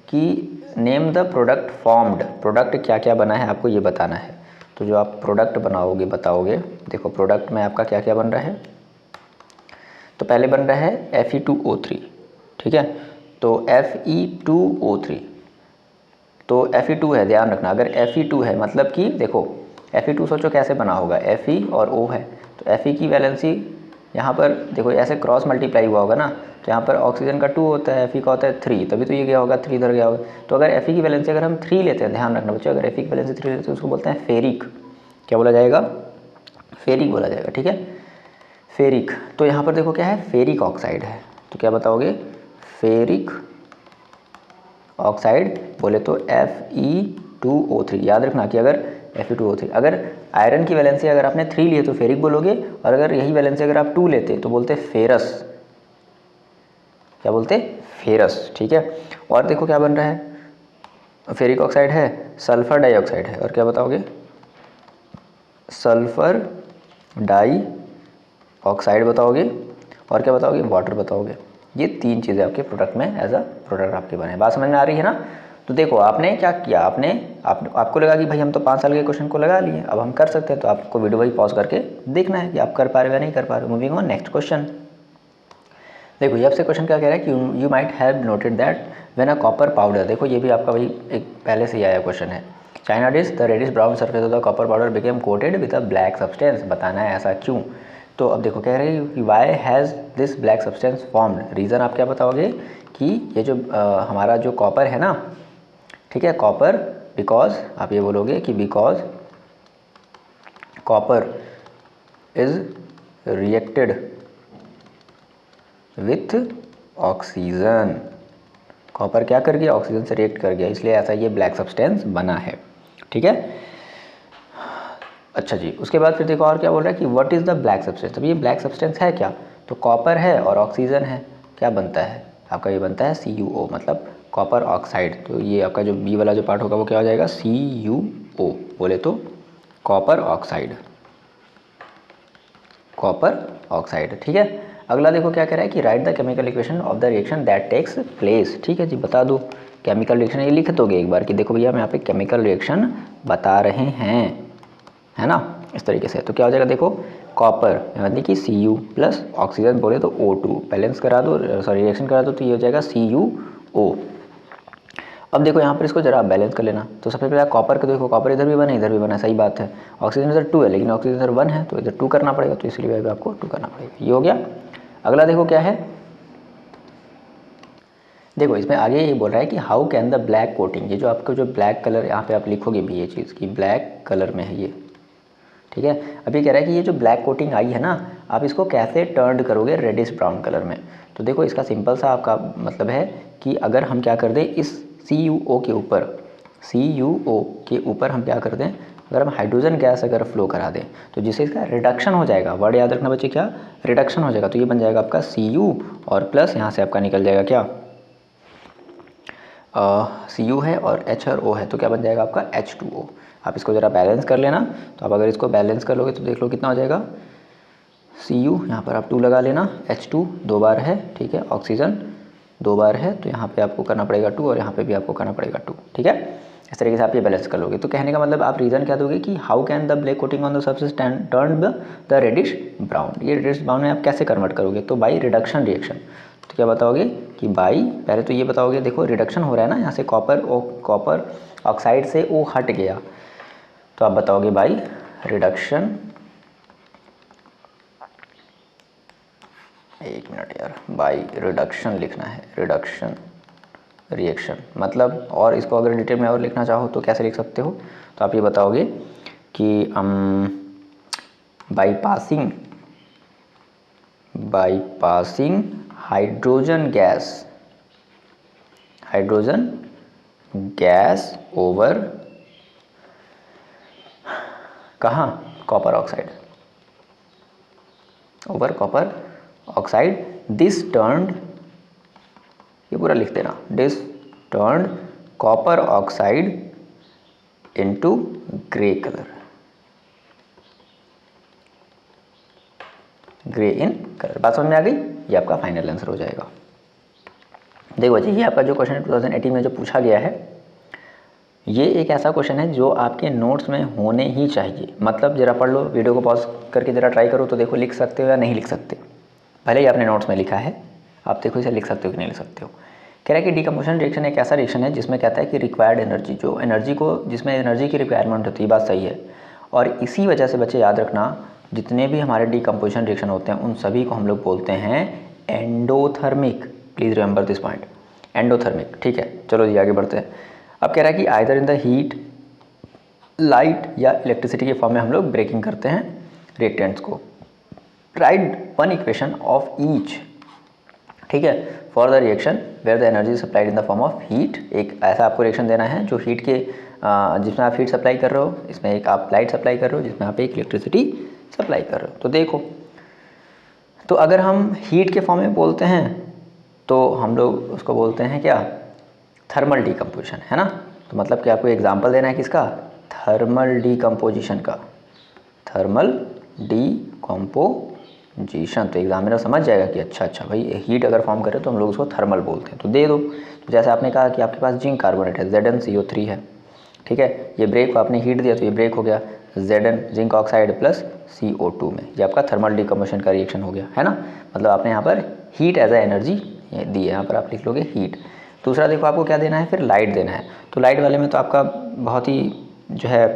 कि name the product formed, product क्या क्या बना है आपको ये बताना है। तो जो आप प्रोडक्ट बनाओगे बताओगे, देखो प्रोडक्ट में आपका क्या क्या बन रहा है। तो पहले बन रहा है Fe2O3, ठीक है। तो Fe2O3, तो Fe2 है, ध्यान रखना। अगर Fe2 है मतलब कि देखो Fe2 सोचो कैसे बना होगा, Fe और O है तो Fe की वैलेंसी यहाँ पर देखो ऐसे क्रॉस मल्टीप्लाई हुआ होगा ना, तो यहाँ पर ऑक्सीजन का 2 होता है, Fe का होता है 3, तभी तो ये गया होगा 3 इधर गया होगा। तो अगर Fe की वैलेंसी अगर हम 3 लेते हैं, ध्यान रखना बच्चों, अगर Fe की वैलेंसी 3 लेते हैं तो उसको बोलते हैं फेरिक। क्या बोला जाएगा? फेरिक बोला जाएगा, ठीक है, फेरिक। तो यहाँ पर देखो क्या है, फेरिक ऑक्साइड है। तो क्या बताओगे? फेरिक ऑक्साइड बोले तो Fe2O3। याद रखना कि अगर Fe2O3, अगर आयरन की वैलेंसी अगर आपने 3 लिए तो फेरिक बोलोगे, और अगर यही वैलेंसी अगर आप 2 लेते तो बोलते फेरस। क्या बोलते? फेरस, ठीक है। और देखो क्या बन रहा है, फेरिक ऑक्साइड है, सल्फर डाइऑक्साइड है, और क्या बताओगे? सल्फर डाई ऑक्साइड बताओगे, और क्या बताओगे? वाटर बताओगे। ये 3 चीज़ें आपके प्रोडक्ट में एज अ प्रोडक्ट आपके बने। बात समझ में आ रही है ना? तो देखो आपने क्या किया, आपको लगा कि भाई हम तो 5 साल के क्वेश्चन को लगा लिए, अब हम कर सकते हैं, तो आपको वीडियो वही पॉज करके देखना है कि आप कर पा रहे हो या नहीं कर पा रहे हो। Moving on next question. देखो ये आपसे क्वेश्चन क्या कह रहा है कि you might have noted that when a copper powder, देखो ये भी आपका वही एक पहले से ही आया क्वेश्चन है। China dish the reddish brown surface of the copper powder became coated with a black substance, बताना है ऐसा क्यों। तो अब देखो कह रहे हैं कि why has this black substance formed, reason आप क्या बताओगे कि ये जो हमारा जो कॉपर है ना, ठीक है, कॉपर, बिकॉज आप ये बोलोगे कि because copper is reacted with oxygen, copper क्या कर गया? ऑक्सीजन से रिएक्ट कर गया, इसलिए ऐसा ये ब्लैक सब्सटेंस बना है, ठीक है। अच्छा जी, उसके बाद फिर देखो और क्या बोल रहा है कि what is the black substance. अब ये ब्लैक सब्सटेंस है क्या? तो कॉपर है और ऑक्सीजन है, क्या बनता है आपका? ये बनता है CuO, मतलब कॉपर ऑक्साइड। तो ये आपका जो बी वाला जो पार्ट होगा वो क्या हो जाएगा? CuO बोले तो कॉपर ऑक्साइड, कॉपर ऑक्साइड, ठीक है। अगला देखो क्या कह रहा है कि write the chemical equation of the reaction that takes place, ठीक है जी, बता दो केमिकल रिएक्शन। ये लिख दोगे एक बार कि देखो भैया हम यहाँ पे केमिकल रिएक्शन बता रहे हैं, है ना, इस तरीके से। तो क्या हो जाएगा देखो, कॉपर यानी कि Cu प्लस ऑक्सीजन बोले तो O2, बैलेंस करा दो, सॉरी रिएक्शन करा दो, तो ये हो जाएगा CuO। अब देखो यहाँ पर इसको जरा आप बैलेंस कर लेना। तो सबसे पहले कॉपर को देखो, कॉपर इधर भी बना इधर भी बना, सही बात है। ऑक्सीजन इधर 2 है लेकिन ऑक्सीजन इधर 1 है, तो इधर 2 करना पड़ेगा, तो इसलिए भी आपको 2 करना पड़ेगा। ये हो गया। अगला देखो क्या है, देखो इसमें आगे ये बोल रहा है कि how can the black coating, ये जो आपको जो ब्लैक कलर यहाँ पे आप लिखोगे भी ये चीज़ कि ब्लैक कलर में है ये, ठीक है। अभी कह रहा है कि ये जो ब्लैक कोटिंग आई है ना, आप इसको कैसे टर्न करोगे रेडिश ब्राउन कलर में। तो देखो इसका सिंपल सा आपका मतलब है कि अगर हम क्या कर दें, इस CuO के ऊपर, CuO के ऊपर हम क्या कर दें, अगर हम हाइड्रोजन गैस अगर फ्लो करा दें तो जिससे इसका रिडक्शन हो जाएगा। वर्ड याद रखना बच्चे, क्या? रिडक्शन हो जाएगा। तो ये बन जाएगा आपका Cu और प्लस यहाँ से आपका निकल जाएगा क्या, Cu है और H और O है, तो क्या बन जाएगा आपका H2O। आप इसको ज़रा बैलेंस कर लेना। तो आप अगर इसको बैलेंस कर लोगे तो देख लो कितना हो जाएगा, Cu यहाँ पर आप 2 लगा लेना, H2 2 बार है, ठीक है, ऑक्सीजन 2 बार है, तो यहाँ पे आपको करना पड़ेगा 2 और यहाँ पे भी आपको करना पड़ेगा 2, ठीक है। इस तरीके से आप ये बैलेंस कर लोगे। तो कहने का मतलब आप रीज़न क्या दोगे कि how can the black coating on the surface turn the reddish brown, ये रेडिश ब्राउन में आप कैसे कन्वर्ट करोगे? तो बाई रिडक्शन रिएक्शन। तो क्या बताओगे कि बाई, पहले तो ये बताओगे, देखो रिडक्शन हो रहा है ना, यहाँ से कॉपर ऑक्साइड से वो हट गया, तो आप बताओगे बाई रिडक्शन, एक मिनट यार, बाई रिडक्शन लिखना है, रिडक्शन रिएक्शन मतलब। और इसको अगर डिटेल में और लिखना चाहो तो कैसे लिख सकते हो? तो आप ये बताओगे कि बाईपासिंग हाइड्रोजन गैस ओवर कहाँ, copper oxide, over copper oxide, this turned, ये पूरा लिख देना, this turned copper oxide into grey colour, grey in colour. बात समझ में आ गई? ये आपका फाइनल आंसर हो जाएगा। देखो जी, ये आपका जो क्वेश्चन 2018 में जो पूछा गया है ये एक ऐसा क्वेश्चन है जो आपके नोट्स में होने ही चाहिए। मतलब जरा पढ़ लो, वीडियो को पॉज करके जरा ट्राई करो तो देखो लिख सकते हो या नहीं लिख सकते। भले ही आपने नोट्स में लिखा है, आप देखो इसे लिख सकते हो कि नहीं लिख सकते हो। कह रहा है कि डीकम्पोजिशन रिएक्शन एक ऐसा रिएक्शन है जिसमें कहता है कि रिक्वायर्ड एनर्जी, जो एनर्जी को, जिसमें एनर्जी की रिक्वायरमेंट होती है, बात सही है। और इसी वजह से बच्चे याद रखना, जितने भी हमारे डीकम्पोजिशन रिएक्शन होते हैं उन सभी को हम लोग बोलते हैं endothermic. Please remember this point, endothermic. ठीक है, चलो जी आगे बढ़ते हैं। अब कह रहा है कि either in the heat, light या इलेक्ट्रिसिटी के फॉर्म में हम लोग ब्रेकिंग करते हैं रिएक्टेंट्स को। Write one equation of each, ठीक है, for the reaction where the energy supplied in the form of heat. एक ऐसा आपको रिएक्शन देना है जो हीट के जिसमें आप हीट सप्लाई कर रहे हो, इसमें एक आप लाइट सप्लाई कर रहे हो, जिसमें आप एक इलेक्ट्रिसिटी सप्लाई कर रहे हो। तो देखो, तो अगर हम हीट के फॉर्म में बोलते हैं तो हम लोग उसको बोलते हैं क्या, थर्मल डीकम्पोजिशन, है ना। तो मतलब कि आपको एग्जांपल देना है किसका, थर्मल डीकम्पोजिशन का, थर्मल डीकम्पोजिशन। तो एग्जामिनर समझ जाएगा कि अच्छा भाई हीट अगर फॉर्म करे तो हम लोग उसको थर्मल बोलते हैं। तो दे दो, तो जैसे आपने कहा कि आपके पास जिंक कार्बोनेट है, ZnCO3 है, ठीक है, ये ब्रेक को आपने हीट दिया तो ये ब्रेक हो गया Zn zinc oxide plus CO2 में। ये आपका थर्मल डीकम्पोजिशन का रिएक्शन हो गया, है ना। मतलब आपने यहाँ पर हीट एज ए एनर्जी दी है, यहाँ पर आप लिख लोगे हीट। दूसरा देखो आपको क्या देना है, फिर लाइट देना है। तो लाइट वाले में तो आपका बहुत ही जो है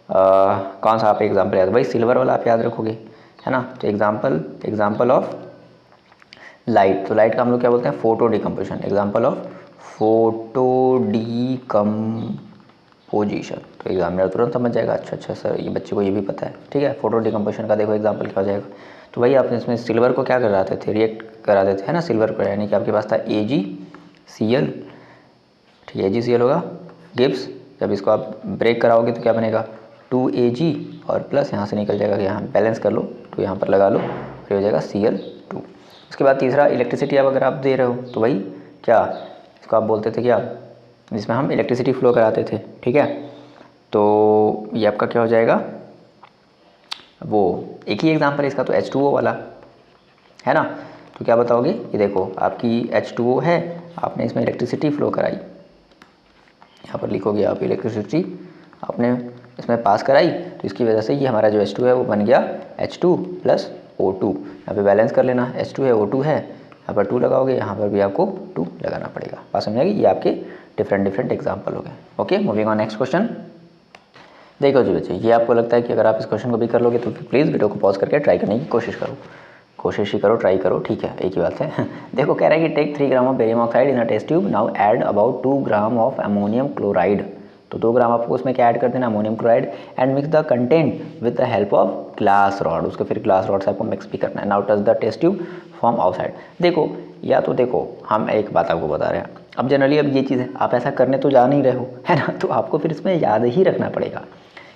कौन सा आप एग्जाम्पल याद, भाई सिल्वर वाला आप याद रखोगे, है ना। तो एग्जाम्पल ऑफ लाइट, तो लाइट का हम लोग क्या बोलते हैं, photo decomposition. Example of photo decomposition. तो एग्जामिनर तुरंत समझ जाएगा, अच्छा सर ये बच्चे को ये भी पता है, ठीक है। फोटो डीकम्पोजिशन का देखो एग्जाम्पल क्या हो जाएगा। तो भाई आपने इसमें सिल्वर को क्या कराते थे, रिएक्ट कराते थे, है ना, सिल्वर को, यानी कि आपके पास था AgCl, ठीक है, AgCl होगा गिब्स। जब इसको आप ब्रेक कराओगे तो क्या बनेगा, 2Ag और प्लस यहाँ से निकल जाएगा, यहाँ बैलेंस कर लो, तो यहाँ पर लगा लो, फिर हो जाएगा Cl2। उसके बाद तीसरा इलेक्ट्रिसिटी अब अगर आप दे रहे हो तो भाई क्या, इसको आप बोलते थे क्या, जिसमें हम इलेक्ट्रिसिटी फ्लो कराते थे, ठीक है। तो ये आपका क्या हो जाएगा, वो एक ही एग्जाम्पल इसका तो H2O वाला, है ना। तो क्या बताओगे, ये देखो आपकी H2O है, आपने इसमें इलेक्ट्रिसिटी फ्लो कराई, यहाँ पर लिखोगे आप इलेक्ट्रिसिटी आपने इसमें पास कराई, तो इसकी वजह से ये हमारा जो H2 है वो बन गया H2 प्लस O2। यहाँ पे बैलेंस कर लेना, H2 है O2 है, यहाँ पर 2 लगाओगे, यहाँ पर भी आपको 2 लगाना पड़ेगा। बात समझ आएगी, ये आपके डिफरेंट एग्जाम्पल हो गए। Okay, moving on next question. देखो जी बच्चे, ये आपको लगता है कि अगर आप इस क्वेश्चन को भी कर लोगे तो प्लीज़ वीडियो को पॉज करके ट्राई करने की कोशिश करो, कोशिश ही करो, ट्राई करो, ठीक है, एक ही बात है। देखो कह रहा है कि take 3 gram of barium oxide in a test tube, now add about 2 gram of ammonium chloride. तो 2 ग्राम आपको उसमें क्या ऐड कर देना, ammonium chloride, and mix the content with the help of glass rod. उसको फिर ग्लास रॉड से आपको मिक्स भी करना है। Now touch the test tube from outside. देखो, या तो देखो हम एक बात आपको बता रहे हैं, अब जनरली अब ये चीज़ है, आप ऐसा करने तो जा नहीं रहे हो, है ना, तो आपको फिर इसमें याद ही रखना पड़ेगा।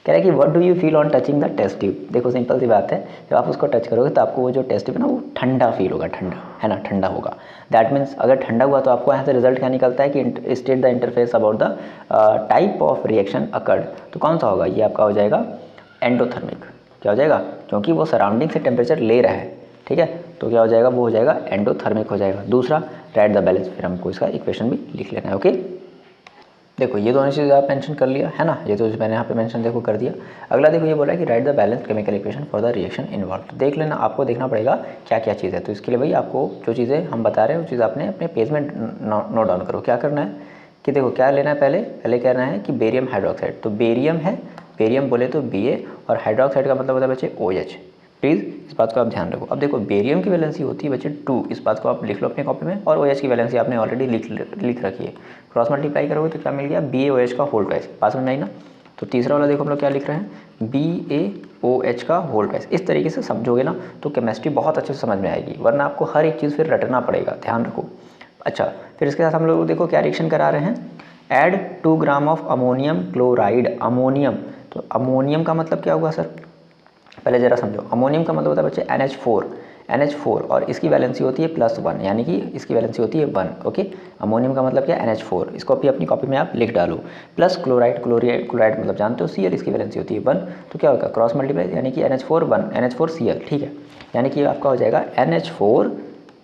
कह रहा है कि what do you feel on touching the test tube. देखो सिंपल सी बात है, जब आप उसको टच करोगे तो आपको वो जो टेस्ट ट्यूब है ना वो ठंडा फील होगा, ठंडा, है ना, ठंडा होगा। दैट मीन्स अगर ठंडा हुआ तो आपको यहाँ से रिजल्ट क्या निकलता है कि state the interface about the type of reaction occurred. तो कौन सा होगा, ये आपका हो जाएगा एंडोथर्मिक। क्या हो जाएगा, क्योंकि वो सराउंडिंग से टेम्परेचर ले रहा है, ठीक है, तो क्या हो जाएगा, वो हो जाएगा एंडोथर्मिक हो जाएगा। दूसरा राइट द बैलेंस, फिर हमको इसका इक्वेशन भी लिख लेना है। ओके, देखो ये दोनों चीज़ आप मेंशन कर लिया, है ना, ये तो मैंने यहाँ पे मेंशन देखो कर दिया। अगला देखो ये बोला है कि write the balance chemical equation for the reaction involve. तो देख लेना, आपको देखना पड़ेगा क्या क्या चीज़ है। तो इसके लिए भाई आपको जो चीज़ें हम बता रहे हैं वो चीज़ आपने अपने पेज में नोट डाउन करो। क्या करना है कि देखो क्या लेना है, पहले कहना है कि बेरियम हाइड्रोक्साइड। तो बेरियम है, बेरियम बोले तो Ba, और हाइड्रोक्साइड का मतलब होता है बच्चे OH। प्लीज़ इस बात को आप ध्यान रखो। अब देखो बेरियम की वैलेंसी होती है बच्चे 2, इस बात को आप लिख लो अपनी कॉपी में, और OH की वैलेंसी आपने ऑलरेडी लिख रखी है। क्रॉस मल्टीप्लाई करोगे तो क्या मिल गया, BaOH का होल ट्वाइस। बात समझ आई ना। तो तीसरा वाला देखो हम लोग क्या लिख रहे हैं, BaOH का होल ट्वाइस। इस तरीके से समझोगे ना तो केमिस्ट्री बहुत अच्छे से समझ में आएगी, वरना आपको हर एक चीज़ फिर रटना पड़ेगा, ध्यान रखो। अच्छा, फिर इसके साथ हम लोग देखो क्या रिएक्शन करा रहे हैं, add 2 gram of ammonium chloride. Ammonium, तो अमोनियम का मतलब क्या हुआ सर, पहले जरा समझो। अमोनियम का मतलब होता है बच्चे NH4, और इसकी वैलेंसी होती है +1, यानी कि इसकी वैलेंसी होती है 1। ओके, अमोनियम का मतलब क्या है, NH4, इसको भी अपनी कॉपी में आप लिख डालो। प्लस क्लोराइड मतलब जानते हो Cl, इसकी वैलेंसी होती है 1। तो क्या होगा, क्रॉस मल्टीप्लाई, यानी कि NH4 1 NH4Cl, ठीक है, यानी कि आपका हो जाएगा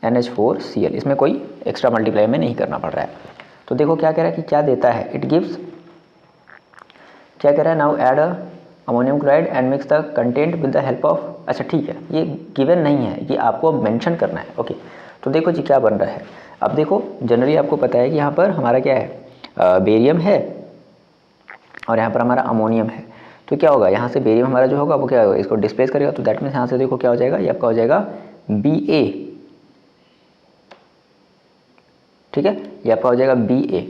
NH4Cl। इसमें कोई एक्स्ट्रा मल्टीप्लाई में नहीं करना पड़ रहा है। तो देखो क्या कह रहा है कि क्या देता है, इट गिव्स क्या कह रहा है, now add ammonium chloride and mix the content with the help of, अच्छा ठीक है, ये गिवन नहीं है, ये आपको मेंशन करना है। ओके, तो देखो जी क्या बन रहा है। अब देखो जनरली आपको पता है कि यहाँ पर हमारा क्या है, बेरियम है और यहाँ पर हमारा अमोनियम है। तो क्या होगा, यहाँ से बेरियम हमारा जो होगा वो क्या होगा, इसको डिस्प्लेस करेगा। तो दैट मीन्स यहाँ से देखो क्या हो जाएगा, ये आपका हो जाएगा Ba, ठीक है, ये आपका हो जाएगा Ba,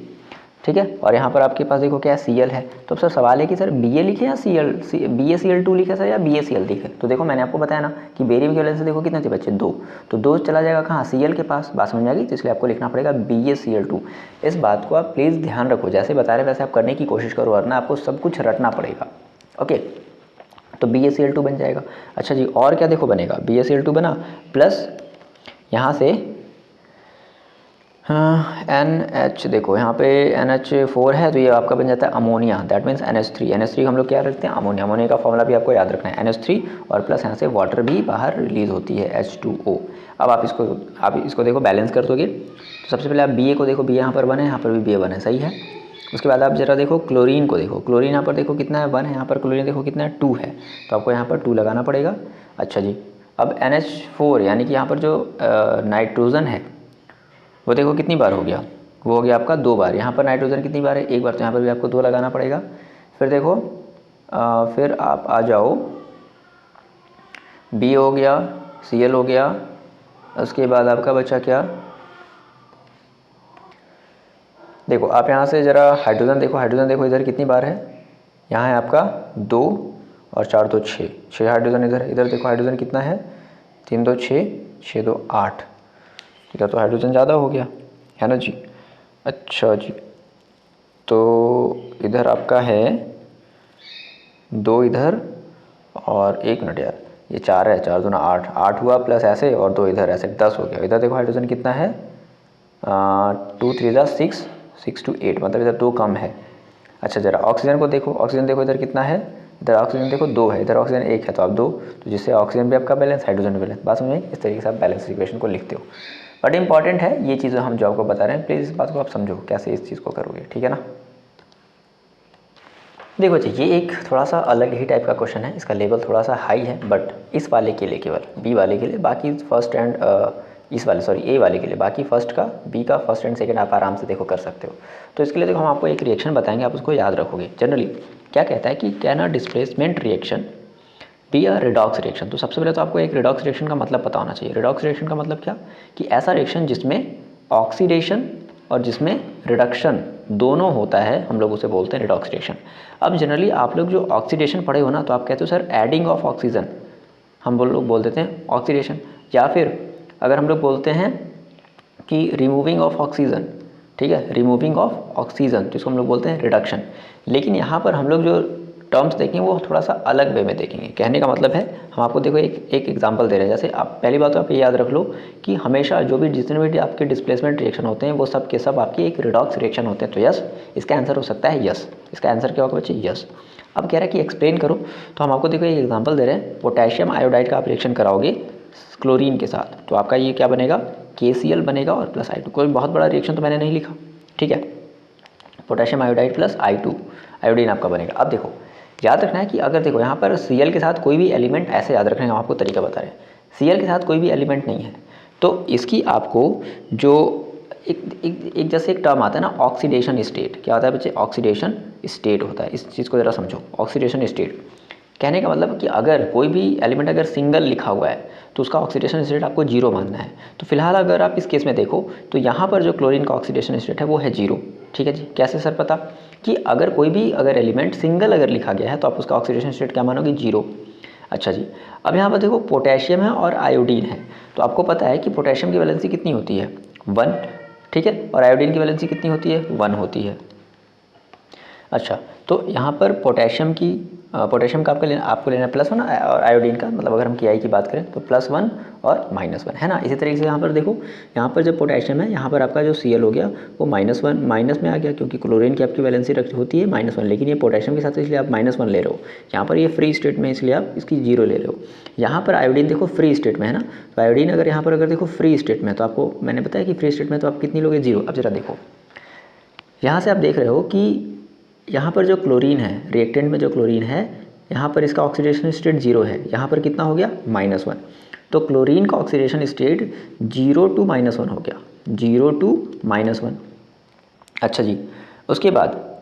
ठीक है। और यहाँ पर आपके पास देखो क्या है, Cl है। तो अब सर सवाल है कि सर Ba लिखे या BaCl2 लिखे सर या BaCl लिखे। तो देखो मैंने आपको बताया ना कि बेरियम की वैलेंसी देखो कितने थे बच्चे, 2, तो 2 चला जाएगा कहाँ, Cl के पास। बात समझ में आ गई। तो इसलिए आपको लिखना पड़ेगा BaCl2। इस बात को आप प्लीज़ ध्यान रखो, जैसे बता रहे वैसे आप करने की कोशिश करो, वरना आपको सब कुछ रटना पड़ेगा। ओके, तो BaCl2 बन जाएगा। अच्छा जी, और क्या देखो बनेगा, BaCl2 बना प्लस यहाँ से NH, देखो यहाँ पे NH4 है, तो ये आपका बन जाता है ammonia. That means NH3। NH3 हम लोग क्या रखते हैं, अमोनिया। अमोनिया का फॉर्मूला भी आपको याद रखना है, NH3 और प्लस यहाँ से वाटर भी बाहर रिलीज होती है, H2O। अब आप इसको देखो बैलेंस कर दोगे। तो सबसे पहले आप Ba को देखो, Ba यहाँ पर 1 है, यहाँ पर भी Ba 1 है, सही है। उसके बाद आप जरा देखो क्लोरीन को देखो, क्लोरीन यहाँ पर देखो कितना है, 1 है, यहाँ पर क्लोरीन देखो कितना है, 2 है। तो आपको यहाँ पर 2 लगाना पड़ेगा। अच्छा जी, अब NH4 यानी कि यहाँ पर जो नाइट्रोजन है वो देखो कितनी बार हो गया, वो हो गया आपका 2 बार। यहाँ पर नाइट्रोजन कितनी बार है, 1 बार। तो यहाँ पर भी आपको 2 लगाना पड़ेगा। फिर देखो फिर आप आ जाओ, B हो गया, Cl हो गया, उसके बाद आपका बचा क्या, देखो आप यहाँ से ज़रा हाइड्रोजन देखो, हाइड्रोजन देखो इधर कितनी बार है, यहाँ है आपका 2 और 4 2 6, 6 हाइड्रोजन इधर। इधर देखो हाइड्रोजन कितना है, 3 2 6, 6 2 8। इधर तो हाइड्रोजन ज़्यादा हो गया है ना जी। अच्छा जी, तो इधर आपका है 2 इधर और 1 मिनट यार, ये 4 है, 4 दूना 8, 8 हुआ प्लस ऐसे और 2 इधर, ऐसे 10 हो गया। इधर देखो हाइड्रोजन कितना है, 2 3 6, 6 2 8, मतलब इधर 2 कम है। अच्छा ज़रा ऑक्सीजन को देखो, ऑक्सीजन देखो इधर कितना है, इधर ऑक्सीजन देखो 2 है, इधर ऑक्सीजन 1 है, तो आप 2, तो जिससे ऑक्सीजन भी आपका बैलेंस, हाइड्रोजन भी बैलेंस। बात समझ में, इस तरीके से आप बैलेंस इक्वेशन को लिखते हो। बट इंपॉर्टेंट है ये चीज़ें हम जो आपको बता रहे हैं, प्लीज़ इस बात को आप समझो कैसे इस चीज़ को करोगे, ठीक है ना। देखो जी, ये एक थोड़ा सा अलग ही टाइप का क्वेश्चन है, इसका लेवल थोड़ा सा हाई है, बट इस वाले के लिए, केवल बी वाले के लिए, बाकी फर्स्ट एंड इस वाले सॉरी ए वाले के लिए, बाकी फर्स्ट का, बी का फर्स्ट एंड सेकंड आप आराम से देखो कर सकते हो। तो इसके लिए देखो हम आपको एक रिएक्शन बताएंगे, आप उसको याद रखोगे। जनरली क्या कहता है कि can a displacement reaction be a redox reaction. तो सबसे पहले तो आपको एक रिडॉक्स रिएक्शन का मतलब पता होना चाहिए। रिडॉक्स रिएक्शन का मतलब क्या, कि ऐसा रिएक्शन जिसमें ऑक्सीडेशन और जिसमें रिडक्शन दोनों होता है, हम लोग उसे बोलते हैं रिडॉक्स रिएक्शन। अब जनरली आप लोग जो ऑक्सीडेशन पढ़े हो ना, तो आप कहते हो सर एडिंग ऑफ ऑक्सीजन, हम लोग बोल देते हैं ऑक्सीडेशन, या फिर अगर हम लोग बोलते हैं कि रिमूविंग ऑफ ऑक्सीजन, ठीक है, रिमूविंग ऑफ ऑक्सीजन, जिसको हम लोग बोलते हैं रिडक्शन। लेकिन यहाँ पर हम लोग जो टर्म्स देखेंगे वो थोड़ा सा अलग वे में देखेंगे। कहने का मतलब है, हम आपको देखो एक एग्जांपल दे रहे हैं। जैसे आप पहली बात तो आप ये याद रख लो कि हमेशा जो भी जितने भी आपके डिस्प्लेसमेंट रिएक्शन होते हैं वो सब के सब आपकी एक रिडॉक्स रिएक्शन होते हैं। तो यस, इसका आंसर हो सकता है यस। इसका आंसर क्या होगा बच्चे, यस। अब कह रहा है कि एक्सप्लेन करो, तो हम आपको देखो एक एग्जाम्पल दे रहे हैं। पोटेशियम आयोडाइड का आप रिएक्शन कराओगे क्लोरीन के साथ, तो आपका ये क्या बनेगा, KCl बनेगा और प्लस I2। कोई बहुत बड़ा रिएक्शन तो मैंने नहीं लिखा, ठीक है। Potassium iodide plus I2, iodine आपका बनेगा। अब देखो याद रखना है कि अगर देखो यहाँ पर Cl के साथ कोई भी एलिमेंट, ऐसे याद रखना है, हम आपको तरीका बता रहे हैं। Cl के साथ कोई भी एलिमेंट नहीं है, तो इसकी आपको जो एक जैसे एक टर्म आता है ना, ऑक्सीडेशन स्टेट। क्या होता है बच्चे, ऑक्सीडेशन स्टेट होता है। इस चीज़ को ज़रा समझो, ऑक्सीडेशन स्टेट। कहने का मतलब कि अगर कोई भी एलिमेंट अगर सिंगल लिखा हुआ है तो उसका ऑक्सीडेशन स्टेट आपको 0 मानना है। तो फिलहाल अगर आप इस केस में देखो तो यहाँ पर जो क्लोरीन का ऑक्सीडेशन स्टेट है वो है 0, ठीक है जी। कैसे सर पता, कि अगर कोई भी अगर एलिमेंट सिंगल अगर लिखा गया है तो आप उसका ऑक्सीडेशन स्टेट क्या मानोगे, 0। अच्छा जी, अब यहाँ पर देखो पोटेशियम है और आयोडीन है, तो आपको पता है कि पोटेशियम की वैलेंसी कितनी होती है, 1, ठीक है, और आयोडीन की वैलेंसी कितनी होती है, 1 होती है। अच्छा, तो यहाँ पर पोटेशियम का आपको लेना +1 और आयोडीन का, मतलब अगर हम KI की बात करें तो +1 और -1 है ना। इसी तरीके से यहाँ पर देखो, यहाँ पर जब पोटेशियम है, यहाँ पर आपका जो Cl हो गया वो -1 माइनस में आ गया, क्योंकि क्लोरीन की आपकी वैलेंसी होती है -1, लेकिन ये पोटेशियम के साथ इसलिए आप -1 ले रहे हो। यहाँ पर ये फ्री स्टेट में, इसलिए आप इसकी 0 ले रहे हो। यहाँ पर आयोडीन देखो फ्री स्टेट में है ना, तो आयोडीन अगर यहाँ पर अगर देखो फ्री स्टेट में, तो आपको मैंने बताया कि फ्री स्टेट में तो आप कितनी लोगे, 0। अब जरा देखो यहाँ से आप देख रहे हो कि यहाँ पर जो क्लोरीन है, रिएक्टेंट में जो क्लोरीन है, यहाँ पर इसका ऑक्सीडेशन स्टेट 0 है, यहाँ पर कितना हो गया -1। तो क्लोरीन का ऑक्सीडेशन स्टेट 0 to -1 हो गया, 0 to -1। अच्छा जी, उसके बाद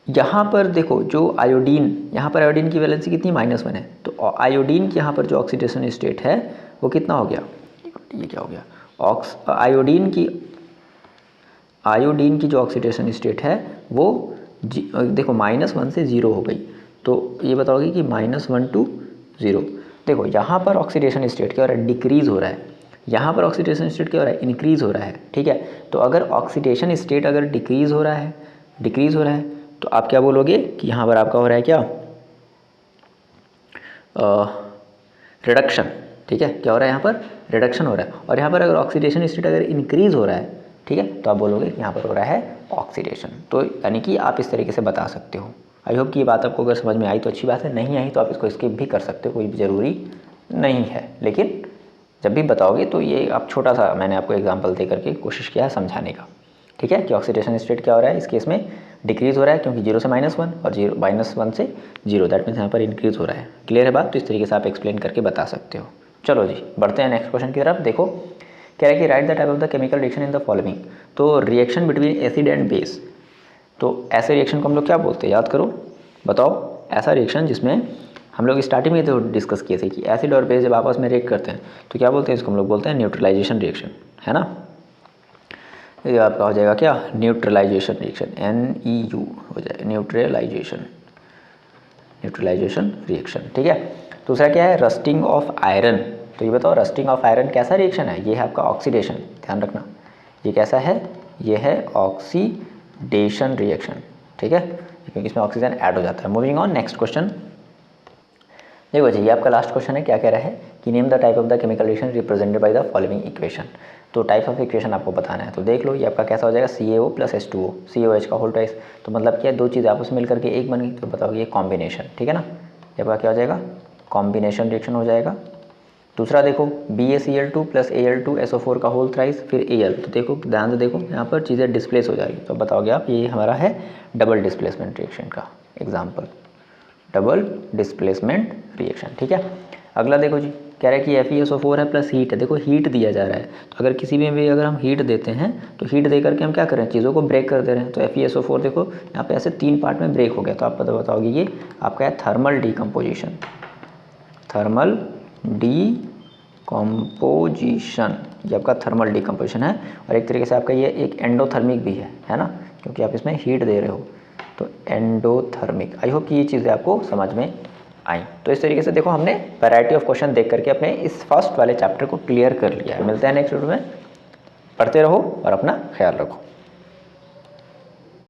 यहाँ पर देखो जो आयोडीन, यहाँ पर आयोडीन की वैलेंसी कितनी -1 है, तो आयोडीन की यहाँ पर जो ऑक्सीडेशन स्टेट है वो कितना हो गया, ये क्या हो गया, आयोडीन की जो ऑक्सीडेशन स्टेट है वो देखो -1 से 0 हो गई। तो ये बताओगे कि -1 to 0। देखो यहाँ पर ऑक्सीडेशन स्टेट क्या हो रहा है, डिक्रीज़ हो रहा है, यहाँ पर ऑक्सीडेशन स्टेट क्या हो रहा है, इंक्रीज़ हो रहा है। ठीक है, तो अगर ऑक्सीडेशन स्टेट अगर डिक्रीज़ हो रहा है तो आप क्या बोलोगे कि यहाँ पर आपका हो रहा है क्या, रिडक्शन। ठीक है, क्या हो रहा है, यहाँ पर रिडक्शन हो रहा है। और यहाँ पर अगर ऑक्सीडेशन स्टेट अगर इंक्रीज़ हो रहा है, ठीक है, तो आप बोलोगे कि यहाँ पर हो रहा है ऑक्सीडेशन। तो यानी कि आप इस तरीके से बता सकते हो। आई होप कि ये बात आपको अगर समझ में आई तो अच्छी बात है, नहीं आई तो आप इसको स्किप भी कर सकते हो, कोई ज़रूरी नहीं है। लेकिन जब भी बताओगे तो ये आप छोटा सा मैंने आपको एग्जाम्पल दे करके कोशिश किया है समझाने का। ठीक है, कि ऑक्सीडेशन स्टेट क्या हो रहा है, इस केस में डिक्रीज़ हो रहा है क्योंकि 0 से -1 और -1 से 0, दैट मीन्स यहाँ पर इंक्रीज़ हो रहा है। क्लियर है बात, तो इस तरीके से आप एक्सप्लेन करके बता सकते हो। चलो जी, बढ़ते हैं नेक्स्ट क्वेश्चन की तरफ। देखो कह रहा है कि write the type of the chemical reaction in the following. तो reaction between acid and base, तो ऐसे रिएक्शन को हम लोग क्या बोलते हैं, याद करो, बताओ। ऐसा रिएक्शन जिसमें हम लोग स्टार्टिंग में तो डिस्कस किए थे कि एसिड और बेस जब आपस में रिएक्ट करते हैं तो क्या बोलते हैं, इसको हम लोग बोलते हैं न्यूट्रलाइजेशन रिएक्शन, है ना। ये आपका हो जाएगा क्या, न्यूट्रलाइजेशन रिएक्शन, NEU हो जाएगा, न्यूट्रलाइजेशन रिएक्शन। ठीक है, दूसरा क्या है, रस्टिंग ऑफ आयरन। तो ये बताओ रस्टिंग ऑफ आयरन कैसा रिएक्शन है, ये है आपका ऑक्सीडेशन, ध्यान रखना। ये कैसा है, ये है ऑक्सीडेशन रिएक्शन। ठीक है, क्योंकि इसमें ऑक्सीजन ऐड हो जाता है। मूविंग ऑन, नेक्स्ट क्वेश्चन देखो जी, ये आपका लास्ट क्वेश्चन है। क्या कह रहा है कि name the type of the chemical reaction represented by the following equation. तो टाइप्स ऑफ इक्वेशन आपको बताना है, तो देख लो ये आपका कैसा हो जाएगा, CaO + H2O, COH का होल ट्वाइस। तो मतलब क्या, दो चीज़ें आपस में मिलकर के एक बन गई, तो बताओगे ये कॉम्बिनेशन। ठीक है ना, ये आपका क्या हो जाएगा, कॉम्बिनेशन रिएक्शन हो जाएगा। दूसरा देखो BaCl2 + Al2SO4 का होल थ्राइस, फिर Al। तो देखो ध्यान से देखो, यहाँ पर चीज़ें डिस्प्लेस हो जाएगी। तो बताओगे आप ये हमारा है डबल डिस्प्लेसमेंट रिएक्शन का एग्जाम्पल, डबल डिस्प्लेसमेंट रिएक्शन। ठीक है, अगला देखो जी, कह रहा है कि FeSO4 है प्लस हीट है। देखो हीट दिया जा रहा है, तो अगर किसी में भी अगर हम हीट देते हैं तो हीट दे करके हम क्या कर रहे हैं, चीज़ों को ब्रेक कर दे रहे हैं। तो FeSO4 देखो यहाँ पे ऐसे 3 पार्ट में ब्रेक हो गया। तो आप बताओगे ये आपका है थर्मल डीकम्पोजिशन, थर्मल डीकम्पोजिशन, ये आपका थर्मल डीकम्पोजिशन है। और एक तरीके से आपका ये एक एंडोथर्मिक भी है ना, क्योंकि आप इसमें हीट दे रहे हो, तो एंडोथर्मिक। आई होप कि ये चीज़ें आपको समझ में आई। तो इस तरीके से देखो हमने वैरायटी ऑफ क्वेश्चन देख करके अपने इस फर्स्ट वाले चैप्टर को क्लियर कर लिया है। मिलते हैं नेक्स्ट वीडियो में, पढ़ते रहो और अपना ख्याल रखो।